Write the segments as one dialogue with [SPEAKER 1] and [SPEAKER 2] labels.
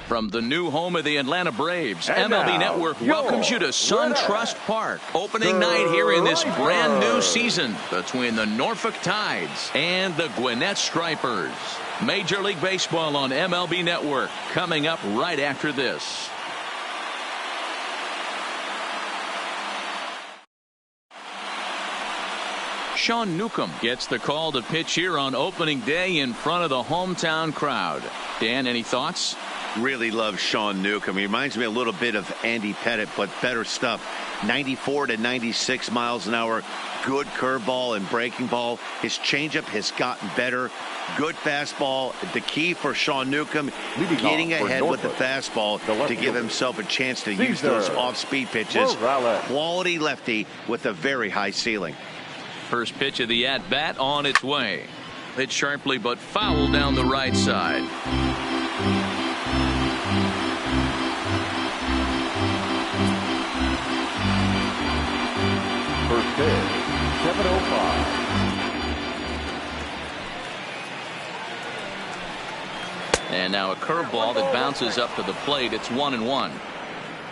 [SPEAKER 1] From the new home of the Atlanta Braves, MLB Network welcomes you to SunTrust Park. Opening night here in this brand new season between the Norfolk Tides and the Gwinnett Stripers. Major League Baseball on MLB Network coming up right after this. Sean Newcomb gets the call to pitch here on opening day in front of the hometown crowd. Dan, any thoughts?
[SPEAKER 2] Really love Sean Newcomb. He reminds me a little bit of Andy Pettitte, but better stuff. 94 to 96 miles an hour. Good curveball and breaking ball. His changeup has gotten better. Good fastball. The key for Sean Newcomb, getting ahead with the fastball to give himself a chance to use those off-speed pitches. Quality lefty with a very high ceiling.
[SPEAKER 1] First pitch of the at-bat on its way. Hit sharply but foul down the right side.
[SPEAKER 3] First pitch, 7:05.
[SPEAKER 1] And now a curveball that bounces up to the plate. It's 1-1.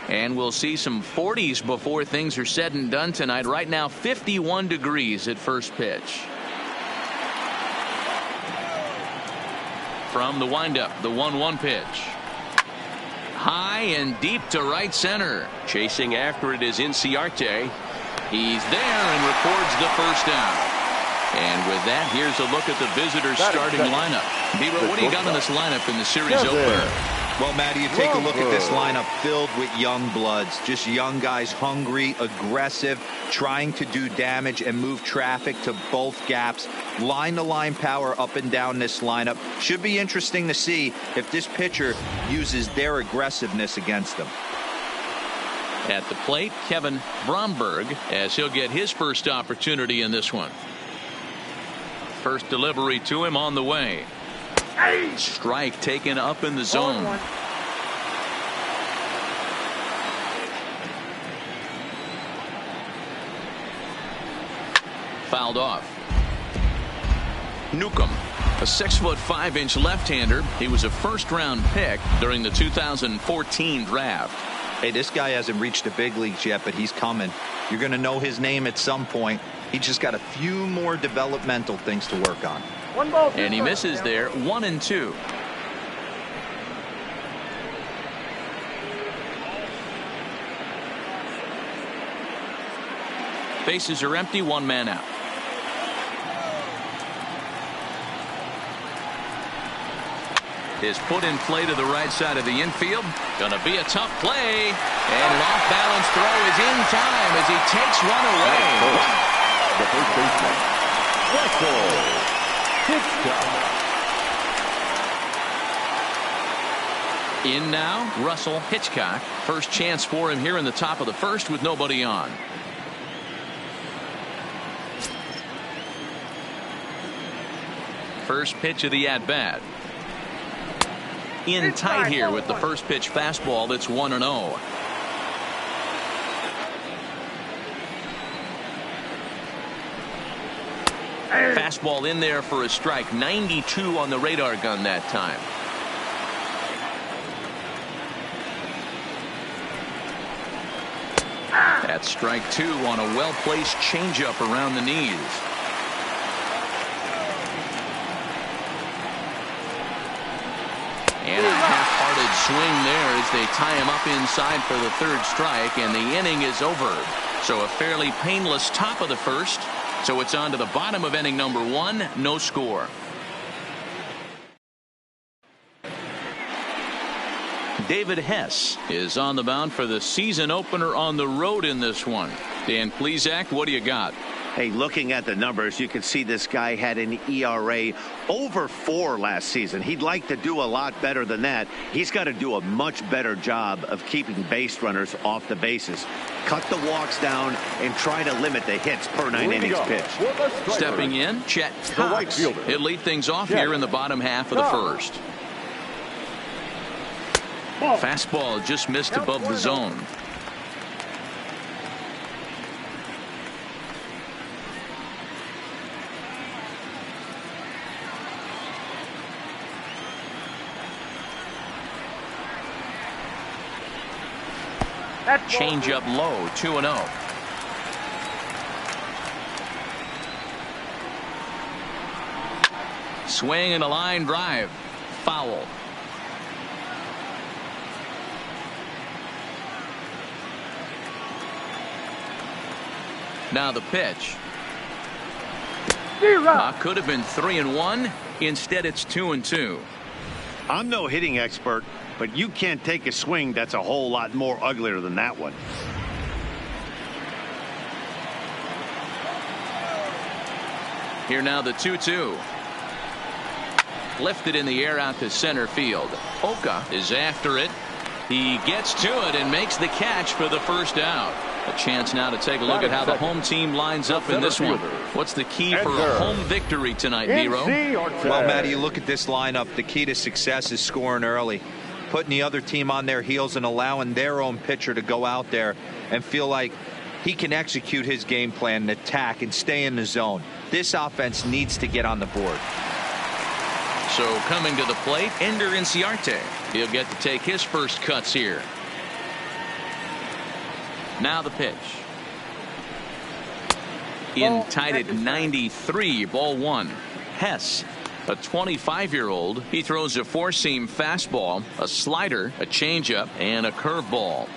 [SPEAKER 1] And we'll see some 40s before things are said and done tonight. Right now 51 degrees at first pitch. From the windup, the 1-1 pitch. High and deep to right center. Chasing after it is Inciarte. He's there and records the first down. And with that, here's a look at the visitors' starting lineup. Beaver, what do you got in this lineup in the series opener?
[SPEAKER 4] Well, Matty, you take a look at this lineup filled with young bloods, just young guys, hungry, aggressive, trying to do damage and move traffic to both gaps. Line-to-line power up and down this lineup. Should be interesting to see if this pitcher uses their aggressiveness against them.
[SPEAKER 1] At the plate, Kevin Bromberg, as he'll get his first opportunity in this one. First delivery to him on the way. Strike taken up in the zone. Fouled off. Newcomb, a 6'5" left-hander. He was a first-round pick during the 2014 draft.
[SPEAKER 4] Hey, this guy hasn't reached the big leagues yet, but he's coming. You're going to know his name at some point. He's just got a few more developmental things to work on.
[SPEAKER 1] And he misses there, 1-2. Bases are empty, one man out. Is put in play to the right side of the infield. Gonna be a tough play. And an off-balance throw is in time as he takes one away.
[SPEAKER 3] The first baseman, Russell Hitchcock.
[SPEAKER 1] In now, Russell Hitchcock. First chance for him here in the top of the first with nobody on. First pitch of the at-bat. In tight here with the first pitch fastball that's 1-0. Fastball in there for a strike. 92 on the radar gun that time. That's strike two on a well-placed changeup around the knees. And a half-hearted swing there as they tie him up inside for the third strike, and the inning is over. So a fairly painless top of the first. So it's on to the bottom of inning number one. No score. David Hess is on the mound for the season opener on the road in this one. Dan Plesac, what do you got?
[SPEAKER 2] Hey, looking at the numbers, you can see this guy had an ERA over 4 last season. He'd like to do a lot better than that. He's got to do a much better job of keeping base runners off the bases. Cut the walks down and try to limit the hits per 9 innings pitch.
[SPEAKER 1] Stepping in, Chet Cox. He'll lead things off here in the bottom half of the first. Fastball just missed above the zone. Change up low, 2-0. Swing and a line drive. Foul. Now the pitch. Could have been 3-1. Instead, it's 2-2.
[SPEAKER 2] I'm no hitting expert, but you can't take a swing that's a whole lot more uglier than that one.
[SPEAKER 1] Here now the 2-2. Lifted in the air out to center field. Oka is after it. He gets to it and makes the catch for the first out. A chance now to take a look at how the home team lines up in this one. What's the key for a home victory tonight, Nero?
[SPEAKER 4] Well, Matty, you look at this lineup. The key to success is scoring early, putting the other team on their heels and allowing their own pitcher to go out there and feel like he can execute his game plan and attack and stay in the zone. This offense needs to get on the board.
[SPEAKER 1] So coming to the plate, Ender Inciarte. He'll get to take his first cuts here. Now the pitch. In tight at 93, ball one. Hess, a 25-year-old. He throws a four-seam fastball, a slider, a changeup, and a curveball.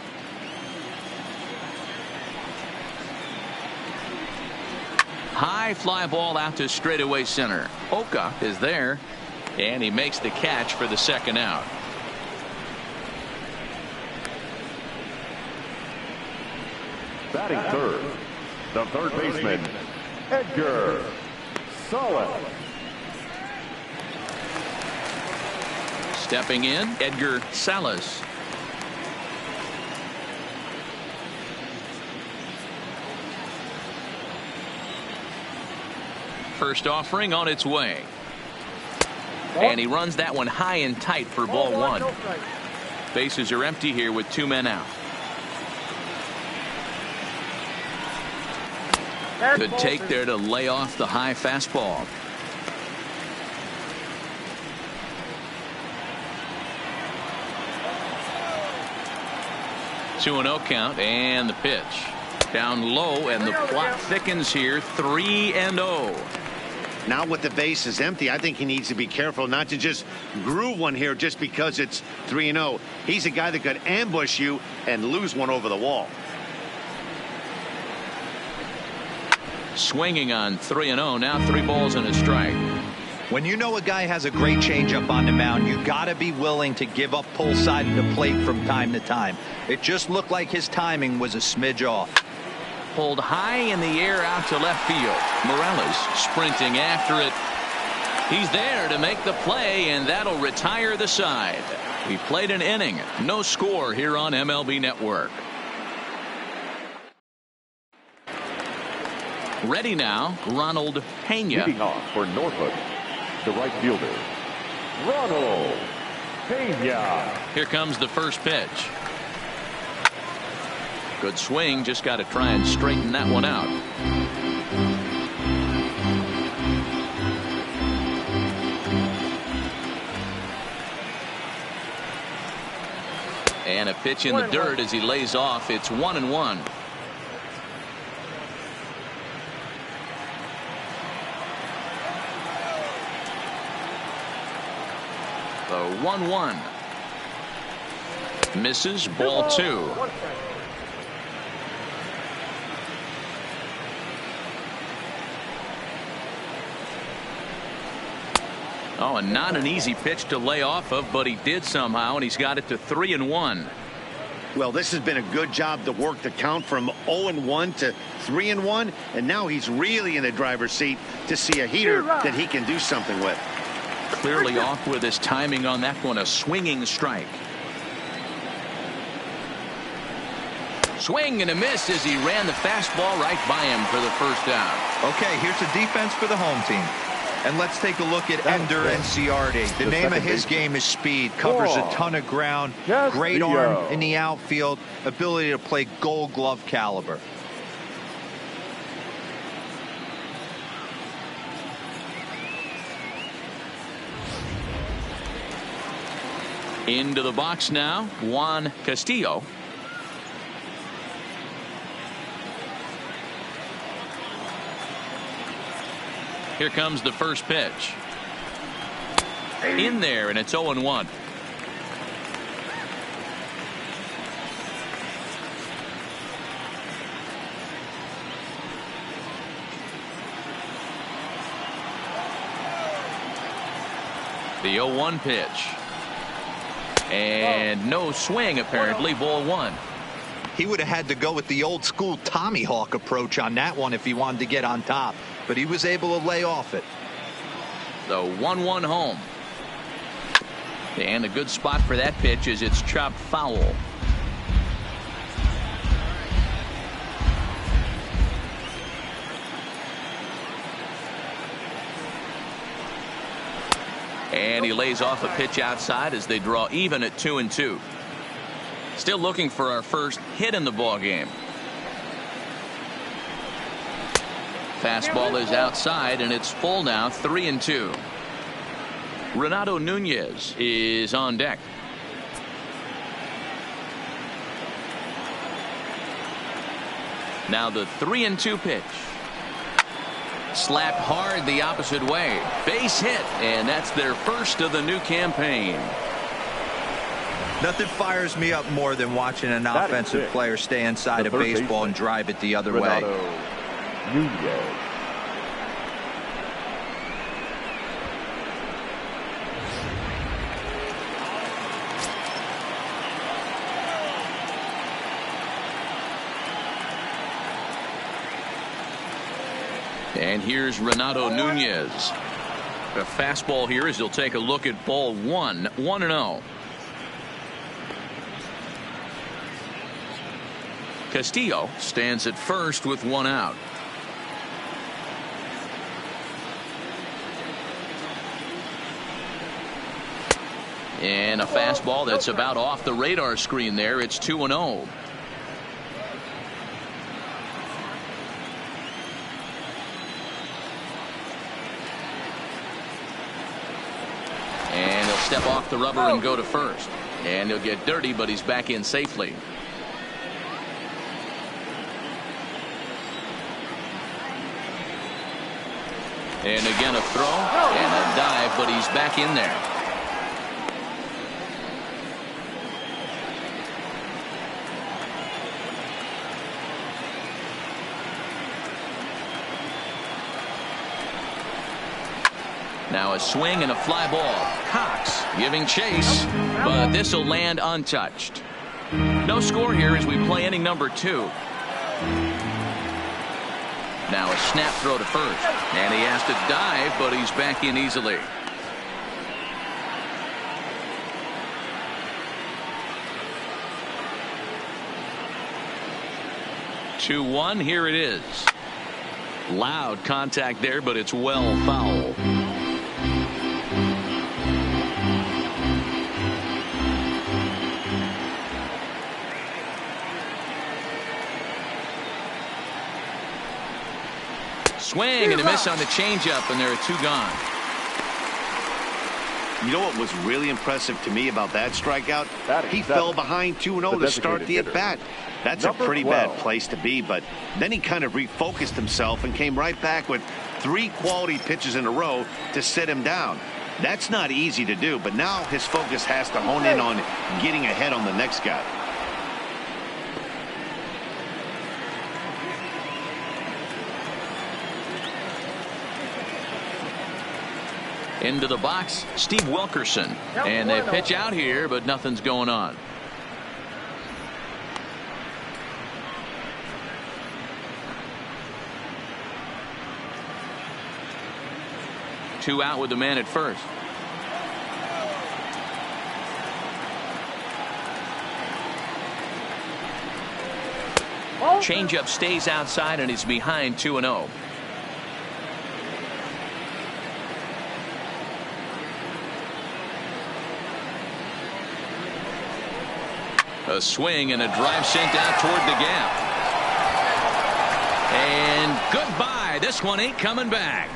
[SPEAKER 1] High fly ball out to straightaway center. Oka is there, and he makes the catch for the second out.
[SPEAKER 3] Batting third, the third baseman, Edgar Salas.
[SPEAKER 1] Stepping in, Edgar Salas. First offering on its way. And he runs that one high and tight for ball one. Bases are empty here with two men out. Good take there to lay off the high fastball. Two and 0 count, and the pitch down low, and the plot thickens here. 3-0.
[SPEAKER 2] Now with the base is empty, I think he needs to be careful not to just groove one here just because it's 3-0. He's a guy that could ambush you and lose one over the wall.
[SPEAKER 1] Swinging on 3-0. Now 3 balls and a strike.
[SPEAKER 4] When you know a guy has a great changeup on the mound, you got to be willing to give up pull side of the plate from time to time. It just looked like his timing was a smidge off.
[SPEAKER 1] Pulled high in the air out to left field. Morales sprinting after it. He's there to make the play, and that'll retire the side. We played an inning. No score here on MLB Network. Ready now, Ronald Pena.
[SPEAKER 3] Leading off for Norfolk, the right fielder, Ronald Pena.
[SPEAKER 1] Here comes the first pitch. Good swing, just got to try and straighten that one out. And a pitch in the dirt as he lays off. It's 1-1. The 1-1. Misses, ball 2. Oh, and not an easy pitch to lay off of, but he did somehow, and he's got it to 3-1.
[SPEAKER 2] Well, this has been a good job to work the count from 0-1 to 3-1, and now he's really in the driver's seat to see a heater that he can do something with.
[SPEAKER 1] Clearly off with his timing on that one. A swinging strike. Swing and a miss as he ran the fastball right by him for the first out.
[SPEAKER 4] Okay, here's the defense for the home team. And let's take a look at Ender Inciarte. The name of his game is speed. Covers a ton of ground. Great arm in the outfield. Ability to play Gold Glove caliber.
[SPEAKER 1] Into the box now, Juan Castillo. Here comes the first pitch. In there, and it's 0-1. The 0-1 pitch. And no swing, apparently. Ball 1.
[SPEAKER 4] He would have had to go with the old school Tommy Hawk approach on that one if he wanted to get on top, but he was able to lay off it.
[SPEAKER 1] The 1-1 home. And a good spot for that pitch is it's chopped foul. And he lays off a pitch outside as they draw even at 2-2. Still looking for our first hit in the ball game. Fastball is outside, and it's full now, 3-2. Renato Nunez is on deck. Now the 3-2 pitch. Slapped hard the opposite way. Base hit, and that's their first of the new campaign.
[SPEAKER 4] Nothing fires me up more than watching an offensive player stay inside a baseball and drive it the other way.
[SPEAKER 3] Nunez.
[SPEAKER 1] And here's Renato Nunez. A fastball here as he'll take a look at ball 1. 1-0. Castillo stands at first with 1 out. And a fastball that's about off the radar screen there. It's 2-0. And he'll step off the rubber and go to first. And he'll get dirty, but he's back in safely. And again a throw and a dive, but he's back in there. Now a swing and a fly ball. Cox giving chase, but this will land untouched. No score here as we play inning number 2. Now a snap throw to first, and he has to dive, but he's back in easily. Two one, here it is. Loud contact there, but it's well foul. Swing and a miss on the changeup, and there are 2 gone.
[SPEAKER 2] You know what was really impressive to me about that strikeout? He fell behind 2-0 to start the at-bat. That's a pretty bad place to be, but then he kind of refocused himself and came right back with 3 quality pitches in a row to sit him down. That's not easy to do, but now his focus has to hone in on getting ahead on the next guy.
[SPEAKER 1] Into the box, Steve Wilkerson. And they pitch out here, but nothing's going on. Two out with the man at first. Changeup stays outside, and he's behind 2-0. A swing and a drive sent out toward the gap. And goodbye. This one ain't coming back.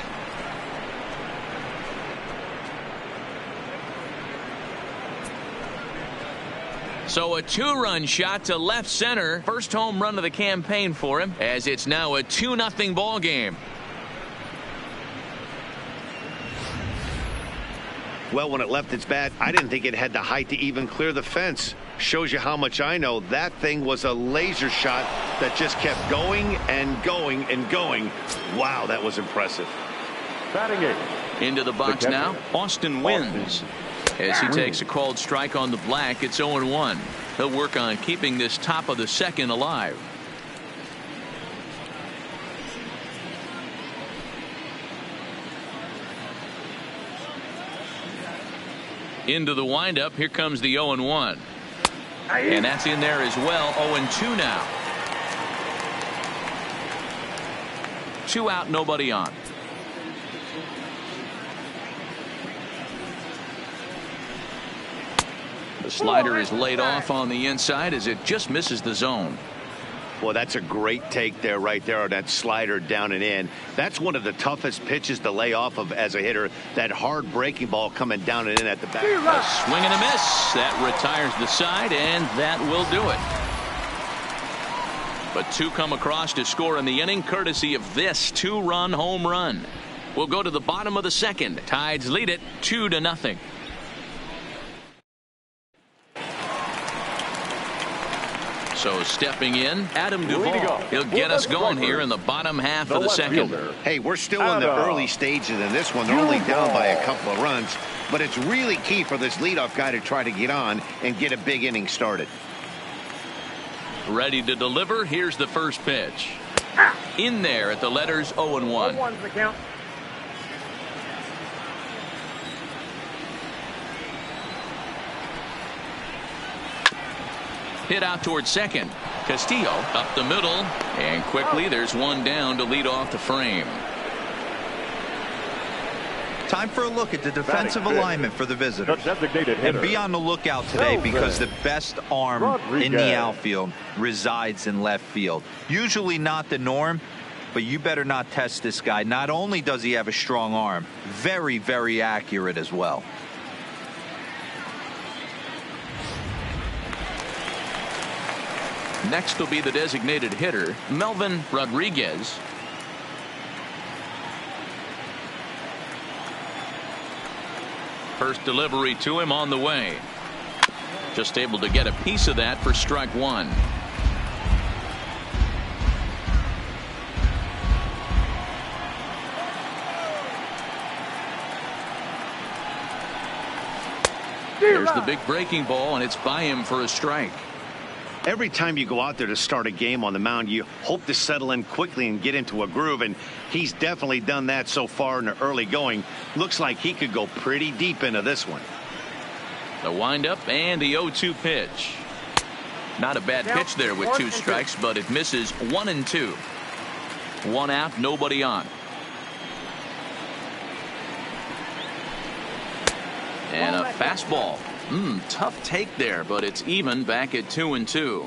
[SPEAKER 1] So a 2-run shot to left center. First home run of the campaign for him, as it's now a 2-0 ball game.
[SPEAKER 2] Well, when it left its bat, I didn't think it had the height to even clear the fence. Shows you how much I know. That thing was a laser shot that just kept going and going and going. Wow, that was impressive.
[SPEAKER 3] Batting eighth.
[SPEAKER 1] Into the box now, Austin Wynns. As he takes a called strike on the black, it's 0-1. He'll work on keeping this top of the second alive. Into the windup, here comes the 0-1. And that's in there as well. 0-2 now. 2 out, nobody on. The slider is laid off on the inside as it just misses the zone.
[SPEAKER 2] Well, that's a great take there, right there, on that slider down and in. That's one of the toughest pitches to lay off of as a hitter. That hard breaking ball coming down and in at the back.
[SPEAKER 1] A swing and a miss. That retires the side, and that will do it. But 2 come across to score in the inning, courtesy of this 2-run home run. We'll go to the bottom of the second. Tides lead it 2-0. So stepping in, Adam Duvall. He'll get us going here in the bottom half of the second.
[SPEAKER 2] Hey, we're still in the early stages in this one. They're only down by a couple of runs, but it's really key for this leadoff guy to try to get on and get a big inning started.
[SPEAKER 1] Ready to deliver. Here's the first pitch. In there at the letters 0-1. Hit out towards second. Castillo up the middle, and quickly there's one down to lead off the frame.
[SPEAKER 4] Time for a look at the defensive alignment for the visitors. And be on the lookout today because the best arm in the outfield resides in left field. Usually not the norm, but you better not test this guy. Not only does he have a strong arm, very, very accurate as well.
[SPEAKER 1] Next will be the designated hitter, Melvin Rodriguez. First delivery to him on the way. Just able to get a piece of that for strike 1. There's the big breaking ball, and it's by him for a strike.
[SPEAKER 2] Every time you go out there to start a game on the mound, you hope to settle in quickly and get into a groove, and he's definitely done that so far in the early going. Looks like he could go pretty deep into this one.
[SPEAKER 1] The windup and the 0-2 pitch. Not a bad pitch there with 2 strikes, but it misses 1-2. 1 out, nobody on. And a fastball. Tough take there, but it's even back at 2-2.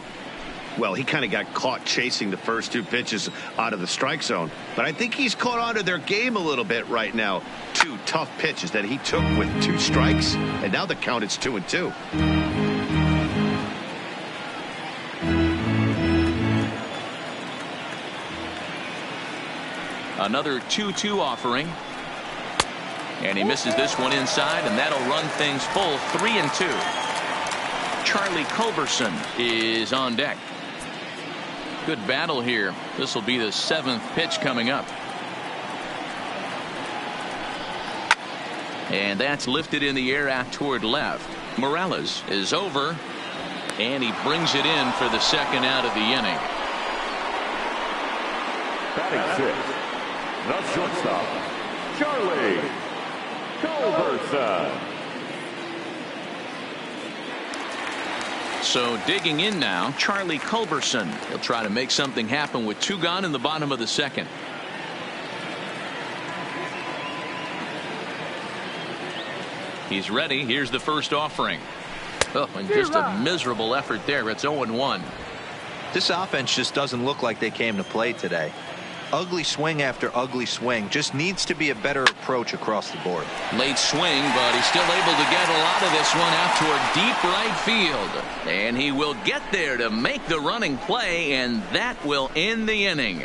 [SPEAKER 2] Well, he kind of got caught chasing the first 2 pitches out of the strike zone, but I think he's caught on to their game a little bit right now. 2 tough pitches that he took with 2 strikes, and now the count is 2-2.
[SPEAKER 1] Another 2-2 offering. And he misses this one inside, and that'll run things full 3-2. Charlie Culberson is on deck. Good battle here. This will be the 7th pitch coming up. And that's lifted in the air out toward left. Morales is over, and he brings it in for the 2nd out of the inning.
[SPEAKER 3] Batting 6th, the shortstop, Charlie Culberson.
[SPEAKER 1] So digging in now, Charlie Culberson. He'll try to make something happen with 2 gone in the bottom of the 2nd. He's ready. Here's the first offering. Oh, and just a miserable effort there. It's 0-1.
[SPEAKER 4] This offense just doesn't look like they came to play today. Ugly swing after ugly swing. Just needs to be a better approach across the board.
[SPEAKER 1] Late swing, but he's still able to get a lot of this one out toward deep right field. And he will get there to make the running play, and that will end the inning.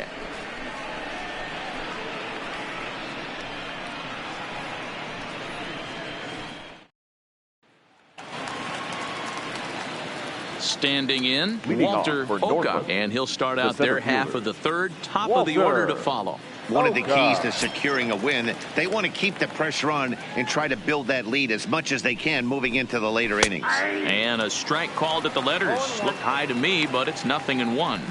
[SPEAKER 1] Standing in,
[SPEAKER 3] Leading
[SPEAKER 1] Walter
[SPEAKER 3] off for
[SPEAKER 1] Oka,
[SPEAKER 3] Norfolk,
[SPEAKER 1] and he'll start
[SPEAKER 3] the
[SPEAKER 1] out their
[SPEAKER 3] center
[SPEAKER 1] half
[SPEAKER 3] fielder,
[SPEAKER 1] of the third, top of the order to follow.
[SPEAKER 2] One of the
[SPEAKER 3] Oka.
[SPEAKER 2] keys to securing a win, they want to keep the pressure on and try to build that lead as much as they can moving into the later innings.
[SPEAKER 1] And a strike called at the letters. Looked high to me, but it's 0-1.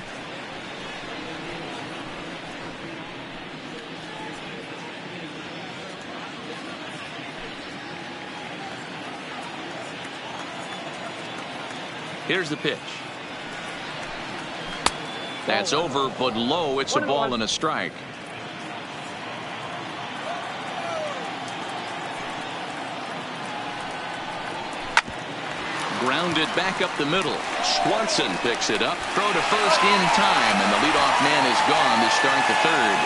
[SPEAKER 1] Here's the pitch. That's over, but low. It's a ball and a strike. Grounded back up the middle. Swanson picks it up. Throw to first in time, and the leadoff man is gone to start the third.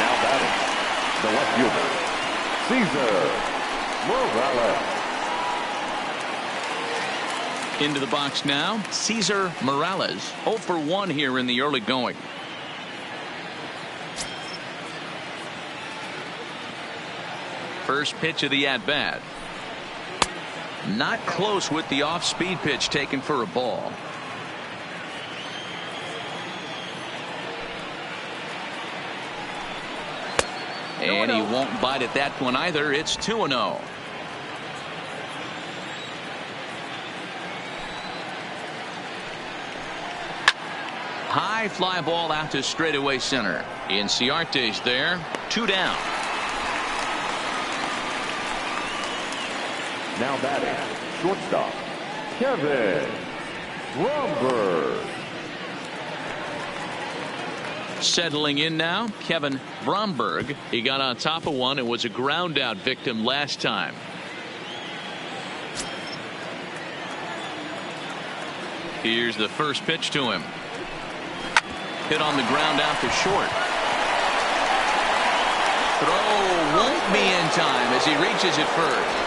[SPEAKER 3] Now batting, the left fielder, Cesar Morales.
[SPEAKER 1] Into the box now, Cesar Morales. 0 for 1 here in the early going. First pitch of the at-bat. Not close with the off-speed pitch taken for a ball. And he won't bite at that one either. It's 2-0. High fly ball out to straightaway center. Inciarte's there. 2 down.
[SPEAKER 3] Now batting, shortstop, Kevin Bromberg.
[SPEAKER 1] Settling in now, Kevin Bromberg. He got on top of one and was a ground out victim last time. Here's the first pitch to him. Hit on the ground out to short. Throw won't be in time as he reaches it first.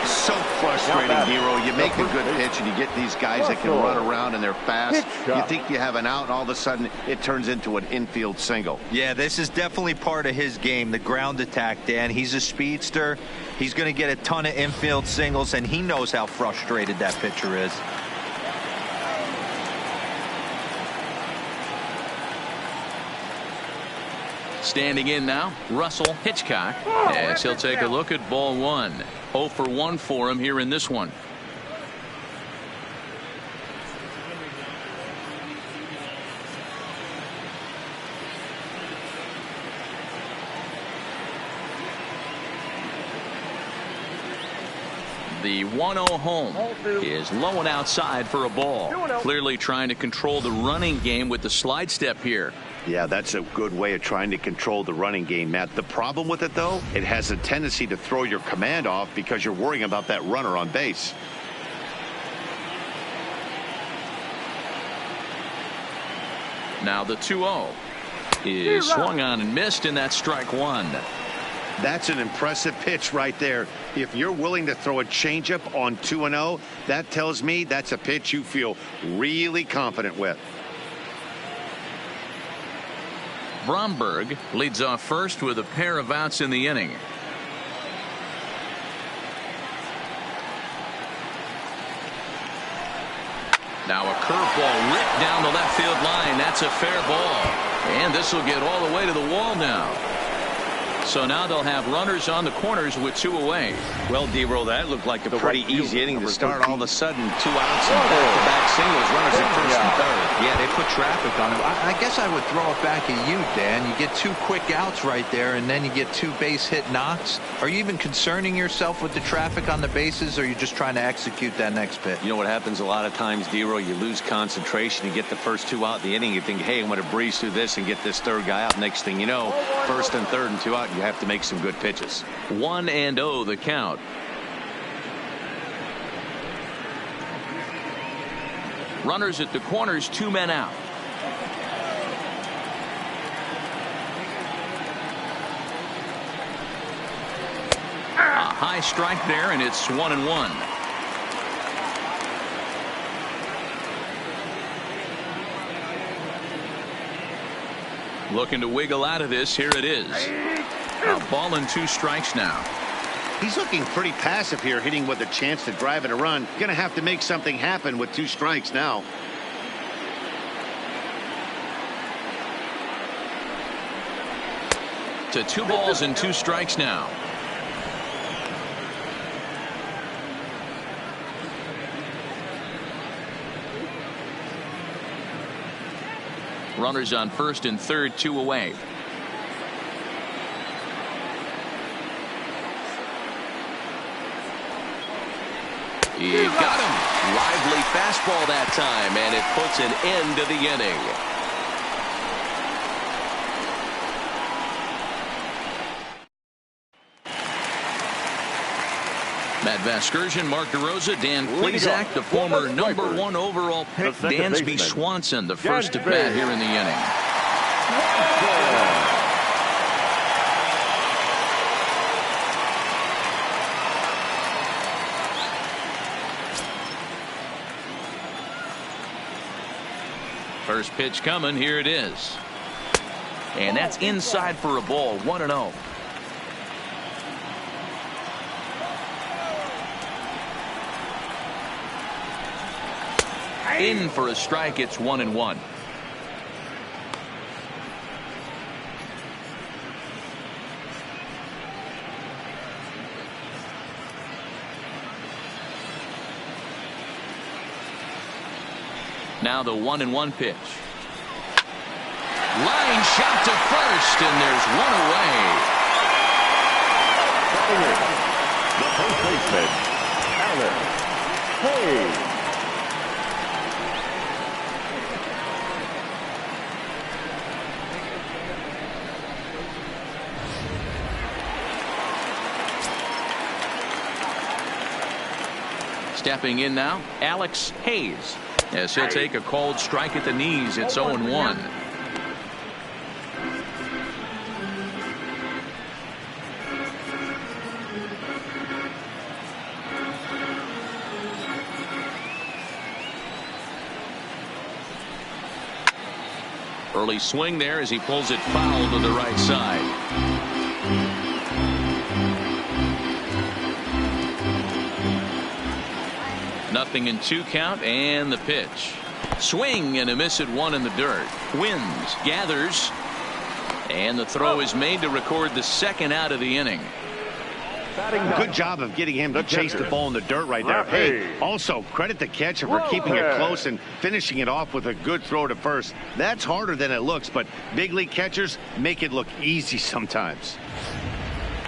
[SPEAKER 2] So frustrating, Hero. You make a good pitch and you get these guys that can run around and they're fast. You think you have an out and all of a sudden it turns into an infield single.
[SPEAKER 4] Yeah, this is definitely part of his game, the ground attack, Dan. He's a speedster. He's going to get a ton of infield singles, and he knows how frustrated that pitcher is.
[SPEAKER 1] Standing in now, Russell Hitchcock, as he'll take a look at ball one. 0 for 1 for him here in this one. The 1-0 home is low and outside for a ball. Clearly trying to control the running game with the slide step here.
[SPEAKER 2] Yeah, that's a good way of trying to control the running game, Matt. The problem with it, though, it has a tendency to throw your command off because you're worrying about that runner on base.
[SPEAKER 1] Now the 2-0 is swung on and missed, and that's strike one.
[SPEAKER 2] That's an impressive pitch right there. If you're willing to throw a changeup on 2-0, that tells me that's a pitch you feel really confident with.
[SPEAKER 1] Bromberg leads off first with a pair of outs in the inning. Now a curveball ripped down the left field line. That's a fair ball. And this will get all the way to the wall now. So now they'll have runners on the corners with 2 away.
[SPEAKER 5] Well, D-Roll, that looked like a pretty easy inning to start. All of a sudden, 2 outs and back-to-back singles, runners at first and third.
[SPEAKER 4] Yeah, they put traffic on him. I guess I would throw it back at you, Dan. You get 2 quick outs right there, and then you get 2 base hit knocks. Are you even concerning yourself with the traffic on the bases, or are you just trying to execute that next pitch?
[SPEAKER 5] You know what happens a lot of times, D-Roll? You lose concentration. You get the first 2 out in the inning. You think, hey, I'm going to breeze through this and get this third guy out. Next thing you know, first and third and 2 out, you have to make some good pitches.
[SPEAKER 1] 1-0 the count. Runners at the corners, 2 men out. A high strike there, and it's 1-1. Looking to wiggle out of this. Here it is. A ball and 2 strikes now.
[SPEAKER 2] He's looking pretty passive here, hitting with a chance to drive and a run. Going to have to make something happen with 2 strikes now.
[SPEAKER 1] To 2 balls and 2 strikes now. Runners on first and third, 2 away. He got him. Lively fastball that time, and it puts an end to the inning. Matt Vasgersian, Mark DeRosa, Dan Plesac, the former #1 overall pick, Dansby Swanson, the first at bat here in the inning. First pitch coming, here it is. And that's inside for a ball, 1-0. In for a strike, it's 1-1. Now the 1-1 pitch. Line shot to first, and there's one away.
[SPEAKER 3] The first baseman, Alex Hayes.
[SPEAKER 1] Stepping in now, Alex Hayes. As he'll take a cold strike at the knees, it's 0-1. Early swing there as he pulls it foul to the right side. Nothing in 2 count, and the pitch. Swing and a miss at 1 in the dirt. Wins, gathers, and the throw is made to record the 2nd out of the inning.
[SPEAKER 2] Good job of getting him to chase the ball in the dirt right there. Hey, also credit the catcher for keeping it close and finishing it off with a good throw to first. That's harder than it looks, but big league catchers make it look easy sometimes.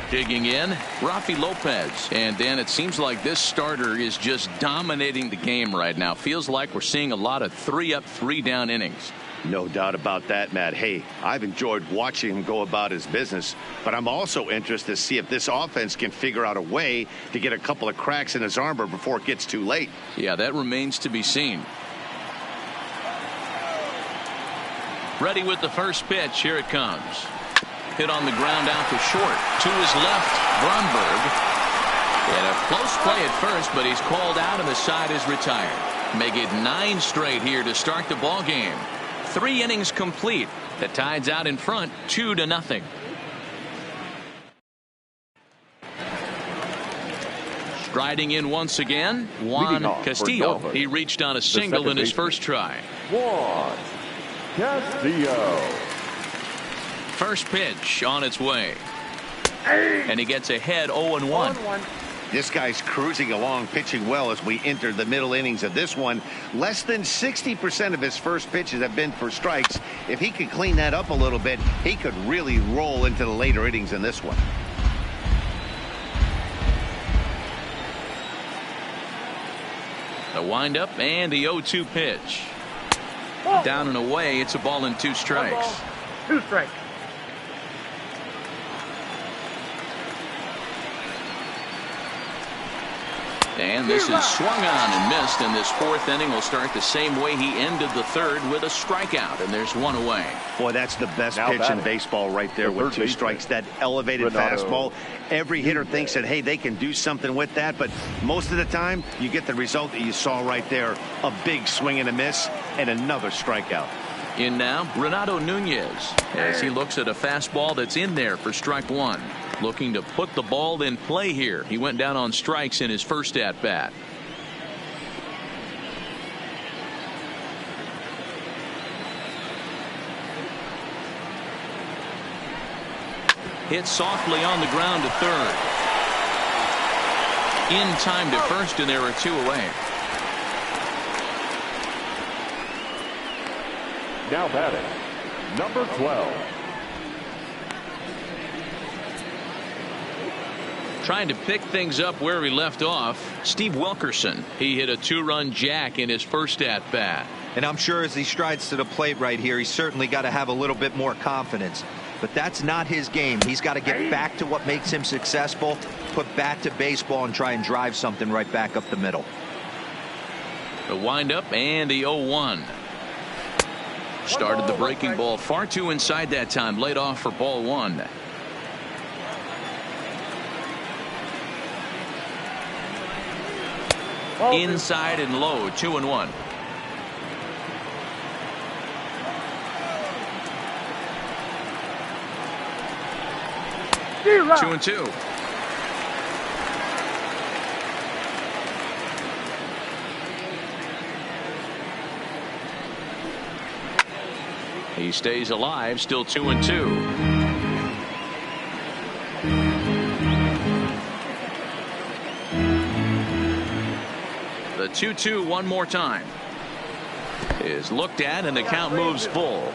[SPEAKER 1] Digging in, Rafi Lopez. And Dan, it seems like this starter is just dominating the game right now. Feels like we're seeing a lot of 3-up, 3-down innings.
[SPEAKER 2] No doubt about that, Matt. Hey, I've enjoyed watching him go about his business, but I'm also interested to see if this offense can figure out a way to get a couple of cracks in his armor before it gets too late.
[SPEAKER 1] Yeah, that remains to be seen. Ready with the first pitch. Here it comes. Hit on the ground out to short. To his left, Grunberg. And a close play at first, but he's called out and the side is retired. Make it 9 straight here to start the ball game. 3 innings complete. The Tide's out in front, 2-0. Striding in once again, Juan Castillo. He reached on a single in his first try.
[SPEAKER 3] Juan Castillo.
[SPEAKER 1] First pitch on its way. And he gets ahead 0-1.
[SPEAKER 2] This guy's cruising along, pitching well as we enter the middle innings of this one. Less than 60% of his first pitches have been for strikes. If he could clean that up a little bit, he could really roll into the later innings in this one.
[SPEAKER 1] The windup and the 0-2 pitch. Down and away, it's a ball and 2 strikes.
[SPEAKER 6] 2 strikes.
[SPEAKER 1] And this is swung on and missed, and this 4th inning will start the same way he ended the 3rd with a strikeout, and there's 1 away.
[SPEAKER 2] Boy, that's the best pitch in baseball right there with 2 strikes. That elevated fastball. Every hitter thinks that, hey, they can do something with that, but most of the time you get the result that you saw right there. A big swing and a miss and another strikeout.
[SPEAKER 1] In now, Renato Nunez, as he looks at a fastball that's in there for strike 1. looking to put the ball in play here. He went down on strikes in his first at bat. Hit softly on the ground to third. In time to first, and there are 2 away.
[SPEAKER 3] Now batting, number 12.
[SPEAKER 1] Trying to pick things up where he left off, Steve Wilkerson. He hit a 2-run jack in his first at bat.
[SPEAKER 4] And I'm sure as he strides to the plate right here, he's certainly got to have a little bit more confidence. But that's not his game. He's got to get back to what makes him successful, put bat to baseball, and try and drive something right back up the middle.
[SPEAKER 1] The windup and the 0-1. Started the breaking ball far too inside that time. Laid off for ball 1. Inside and low, 2-1. 2-2. He stays alive, still 2-2. The 2-2 one more time is looked at, and the count moves full.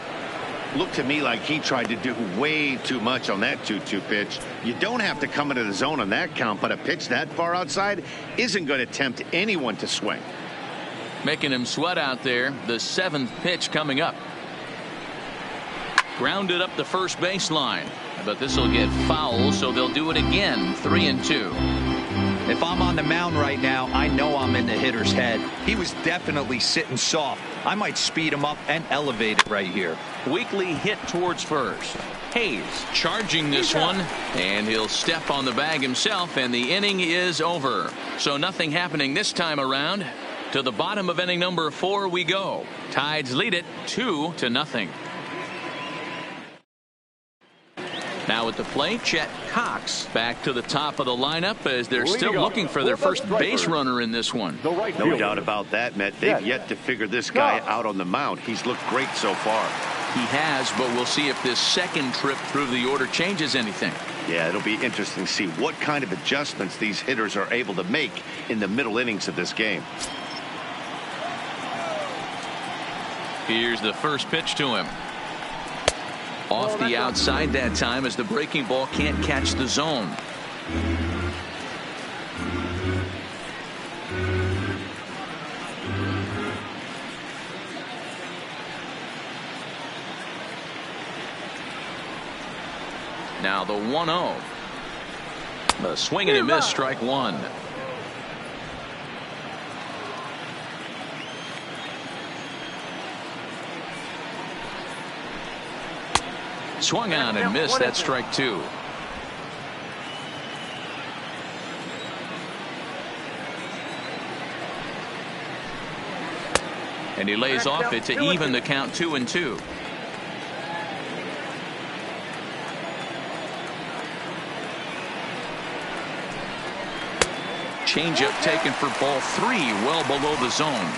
[SPEAKER 2] Looked to me like he tried to do way too much on that 2-2 pitch. You don't have to come into the zone on that count, but a pitch that far outside isn't going to tempt anyone to swing.
[SPEAKER 1] Making him sweat out there. The 7th pitch coming up. Grounded up the first baseline, but this will get foul, so they'll do it again. 3-2.
[SPEAKER 4] If I'm on the mound right now, I know I'm in the hitter's head. He was definitely sitting soft. I might speed him up and elevate it right here.
[SPEAKER 1] Weekly hit towards first. Hayes charging this one, and he'll step on the bag himself, and the inning is over. So nothing happening this time around. To the bottom of inning number 4 we go. Tides lead it 2-0. Now at the plate, Chet Cox back to the top of the lineup as they're still looking for their first base runner in this one.
[SPEAKER 2] No doubt about that, Matt. They've yet to figure this guy out on the mound. He's looked great so far.
[SPEAKER 1] He has, but we'll see if this second trip through the order changes anything.
[SPEAKER 2] Yeah, it'll be interesting to see what kind of adjustments these hitters are able to make in the middle innings of this game.
[SPEAKER 1] Here's the first pitch to him. Off the outside that time as the breaking ball can't catch the zone. Now the 1-0. The swing and a miss, strike 1. Swung on and missed. That's strike 2. And he lays off it to even the count 2-2. Changeup taken for ball 3, well below the zone.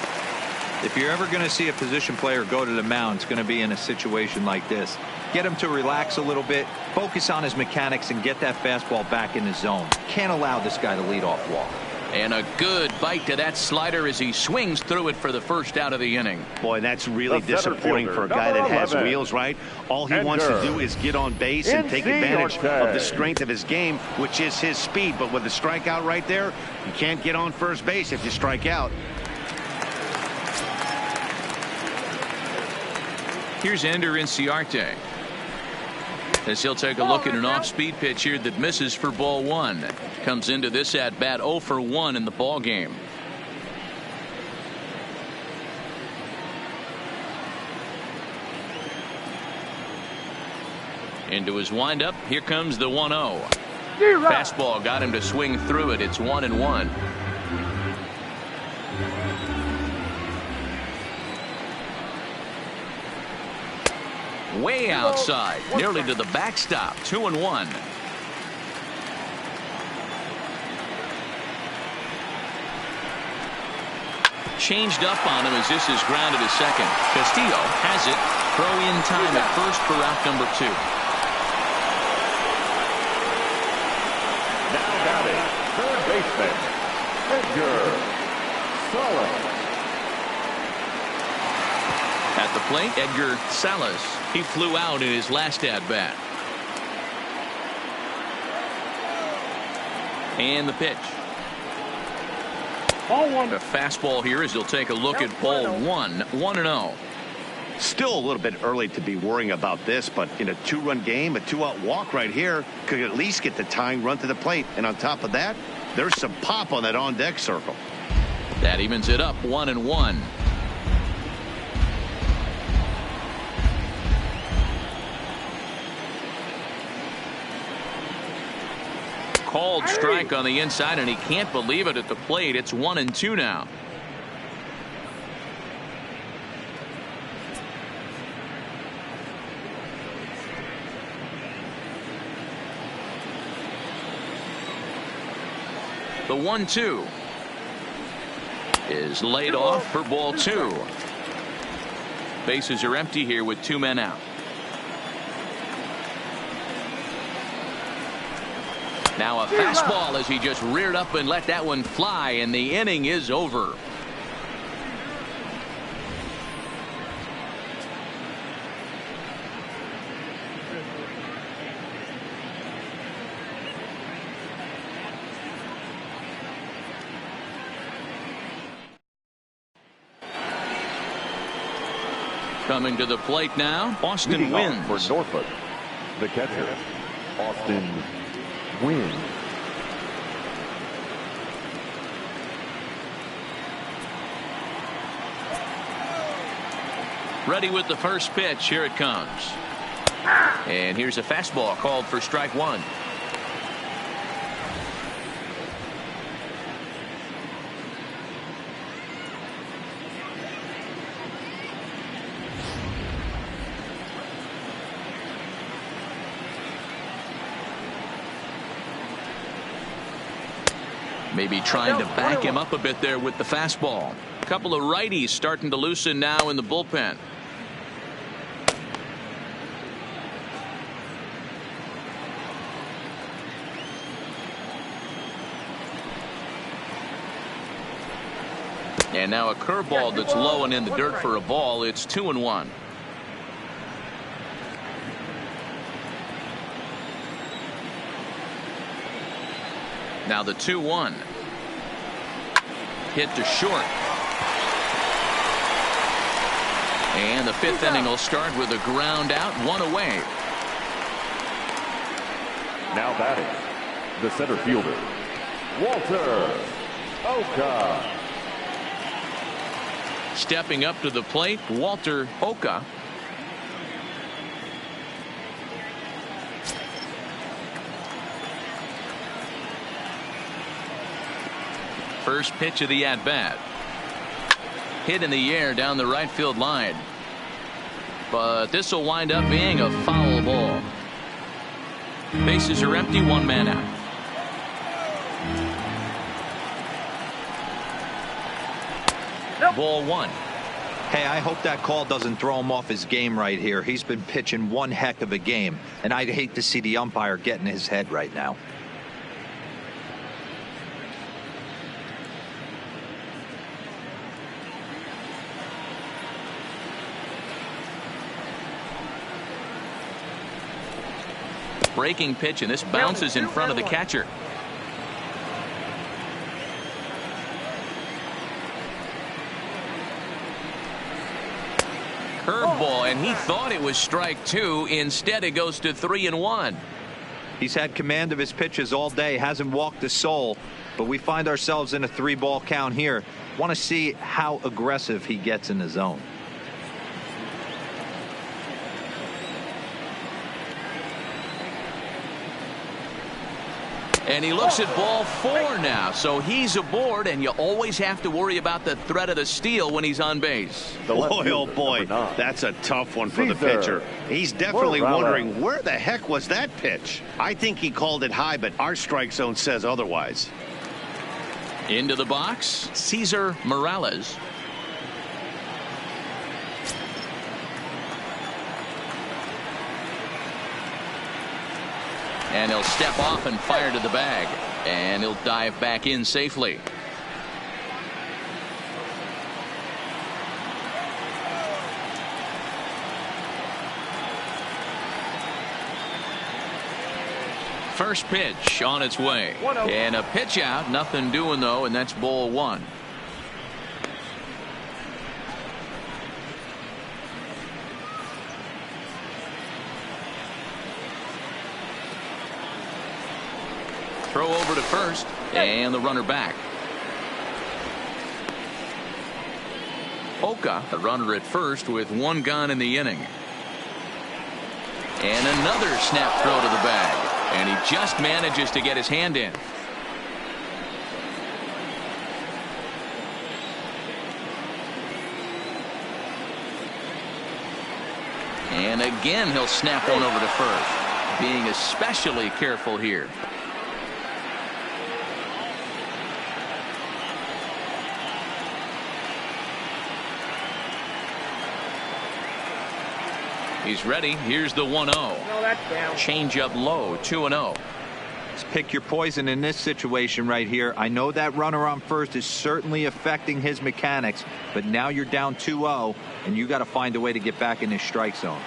[SPEAKER 4] If you're ever going to see a position player go to the mound, it's going to be in a situation like this. Get him to relax a little bit, focus on his mechanics, and get that fastball back in his zone. Can't allow this guy to lead off walk.
[SPEAKER 1] And a good bite to that slider as he swings through it for the first out of the inning.
[SPEAKER 2] Boy, that's really disappointing for a guy that has wheels, right? All he wants to do is get on base and take advantage of the strength of his game, which is his speed. But with the strikeout right there, you can't get on first base if you strike out.
[SPEAKER 1] Here's Ender Inciarte as he'll take a look at an off-speed pitch here that misses for ball 1. Comes into this at bat 0 for 1 in the ball game. Into his windup. Here comes the 1-0. Fastball got him to swing through it. It's 1-1. Way outside, nearly to the backstop. 2-1. changed up on him as this is grounded to second. Castillo has it. Throw in time at first for out number 2.
[SPEAKER 3] Now batting, third baseman, Edgar Salas.
[SPEAKER 1] At the plate, Edgar Salas. He flew out in his last at-bat. And the pitch.
[SPEAKER 3] Ball 1.
[SPEAKER 1] A fastball here as he'll take a look at ball 1. 1-0.
[SPEAKER 2] Still a little bit early to be worrying about this, but in a 2-run game, a 2-out walk right here could at least get the tying run to the plate. And on top of that, there's some pop on that on-deck circle.
[SPEAKER 1] That evens it up 1-1. Called strike on the inside, and he can't believe it at the plate. It's 1-2 now. The 1-2 is laid off for ball 2. Bases are empty here with 2 men out. Now a fastball as he just reared up and let that one fly, and the inning is over. Coming to the plate now, Austin Wynns.
[SPEAKER 3] For Norfolk, the catcher, Austin Wynns.
[SPEAKER 1] Ready with the first pitch. Here it comes. And here's a fastball called for strike 1. Maybe trying to back him up a bit there with the fastball. A couple of righties starting to loosen now in the bullpen. And now a curveball that's low and in the dirt for a ball. It's 2-1. Now the 2-1. Hit to short. And the 5th inning will start with a ground out, 1 away.
[SPEAKER 3] Now batting, the center fielder, Walter Oka.
[SPEAKER 1] Stepping up to the plate, Walter Oka. First pitch of the at-bat. Hit in the air down the right field line. But this will wind up being a foul ball. Bases are empty, 1 man out. Ball 1.
[SPEAKER 4] Hey, I hope that call doesn't throw him off his game right here. He's been pitching one heck of a game, and I'd hate to see the umpire get in his head right now.
[SPEAKER 1] Breaking pitch, and this bounces in front of the catcher. Curveball, and he thought it was strike 2. Instead, it goes to 3-1.
[SPEAKER 4] He's had command of his pitches all day, hasn't walked a soul, but we find ourselves in a 3-ball count here. Want to see how aggressive he gets in the zone.
[SPEAKER 1] And he looks at ball 4 now, so he's aboard, and you always have to worry about the threat of the steal when he's on base.
[SPEAKER 2] Boy, oh boy, that's a tough one for the pitcher. He's definitely wondering, where the heck was that pitch? I think he called it high, but our strike zone says otherwise.
[SPEAKER 1] Into the box, Cesar Morales. And he'll step off and fire to the bag. And he'll dive back in safely. First pitch on its way. And a pitch out. Nothing doing, though, and that's ball one. Throw over to first, and the runner back. Oka, the runner at first with one gone in the inning. And another snap throw to the bag. And he just manages to get his hand in. And again, he'll snap one over to first, being especially careful here. He's ready. Here's the 1-0. Change up low, 2-0.
[SPEAKER 4] Pick your poison in this situation right here. I know that runner on first is certainly affecting his mechanics, but now you're down 2-0, and you got to find a way to get back in this strike zone.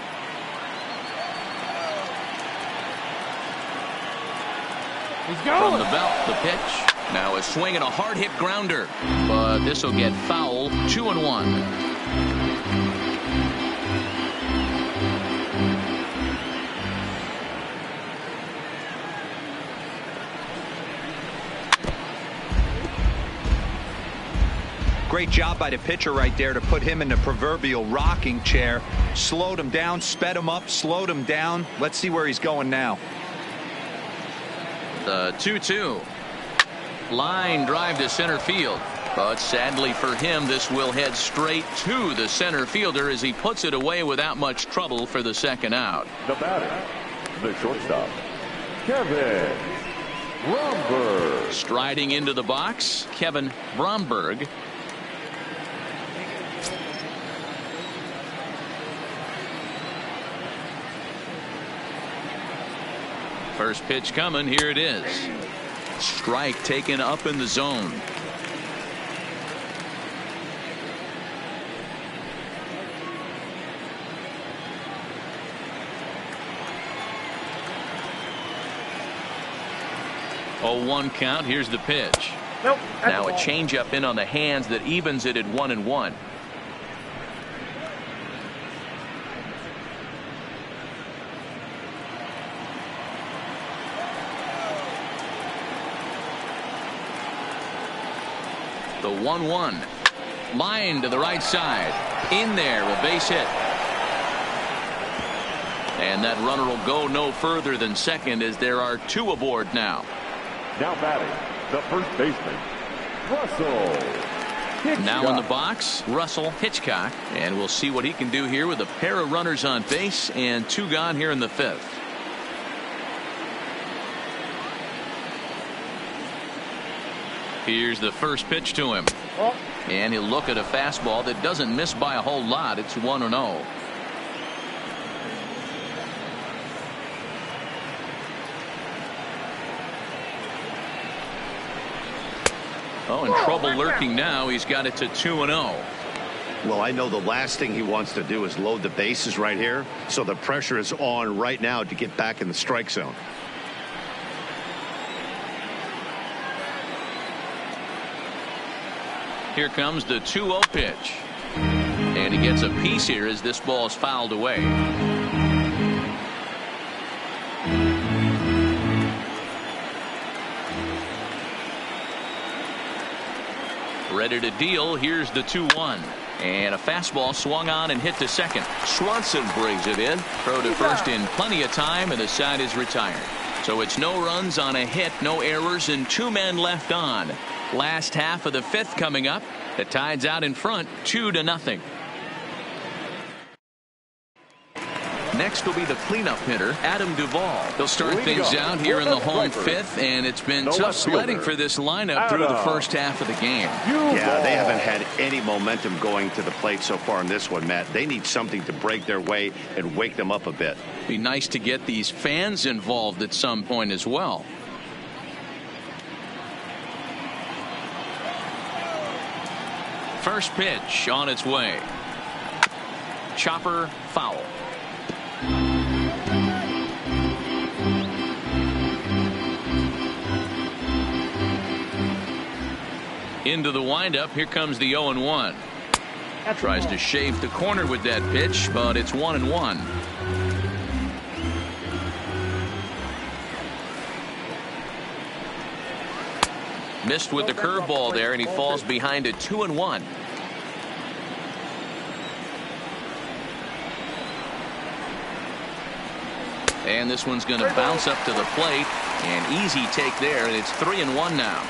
[SPEAKER 1] He's going. From the belt, the pitch. Now a swing and a hard hit grounder, but this will get foul. 2-1.
[SPEAKER 4] Great job by the pitcher right there to put him in the proverbial rocking chair. Slowed him down, sped him up, slowed him down. Let's see where he's going now.
[SPEAKER 1] The 2-2. Line drive to center field. But sadly for him, this will head straight to the center fielder as he puts it away without much trouble for the second out.
[SPEAKER 3] The batter, the shortstop, Kevin Bromberg.
[SPEAKER 1] Striding into the box, Kevin Bromberg. First pitch coming. Here it is. Strike taken up in the zone. Oh, 1 count. Here's the pitch.
[SPEAKER 6] Nope.
[SPEAKER 1] Now a changeup in on the hands that evens it at 1-1. The 1-1. Line to the right side. In there, a base hit. And that runner will go no further than second as there are 2 aboard now.
[SPEAKER 3] Now batting, the first baseman, Russell Hitchcock.
[SPEAKER 1] Now in the box, Russell Hitchcock. And we'll see what he can do here with a pair of runners on base and 2 gone here in the 5th. Here's the first pitch to him. And he'll look at a fastball that doesn't miss by a whole lot. It's 1-0. Oh, and trouble lurking now. He's got it to 2-0.
[SPEAKER 2] Well, I know the last thing he wants to do is load the bases right here. So the pressure is on right now to get back in the strike zone.
[SPEAKER 1] Here comes the 2-0 pitch. And he gets a piece here as this ball is fouled away. Ready to deal. Here's the 2-1. And a fastball swung on and hit to second. Swanson brings it in. Throw to first in plenty of time, and the side is retired. So it's no runs on a hit, no errors, and 2 men left on. Last half of the 5th coming up. The Tide's out in front, 2-0. Next will be the cleanup hitter, Adam Duvall. He'll start things out here in the home fifth, and it's been tough sledding for this lineup through the first half of the game.
[SPEAKER 2] Yeah, they haven't had any momentum going to the plate so far in this one, Matt. They need something to break their way and wake them up a bit.
[SPEAKER 1] Be nice to get these fans involved at some point as well. First pitch on its way. Chopper foul. Into the windup. Here comes the 0-1. Tries to shave the corner with that pitch, but it's 1-1. Missed with the curveball there, and he falls behind at 2-1. And this one's going to bounce up to the plate. An easy take there, and it's 3-1 now.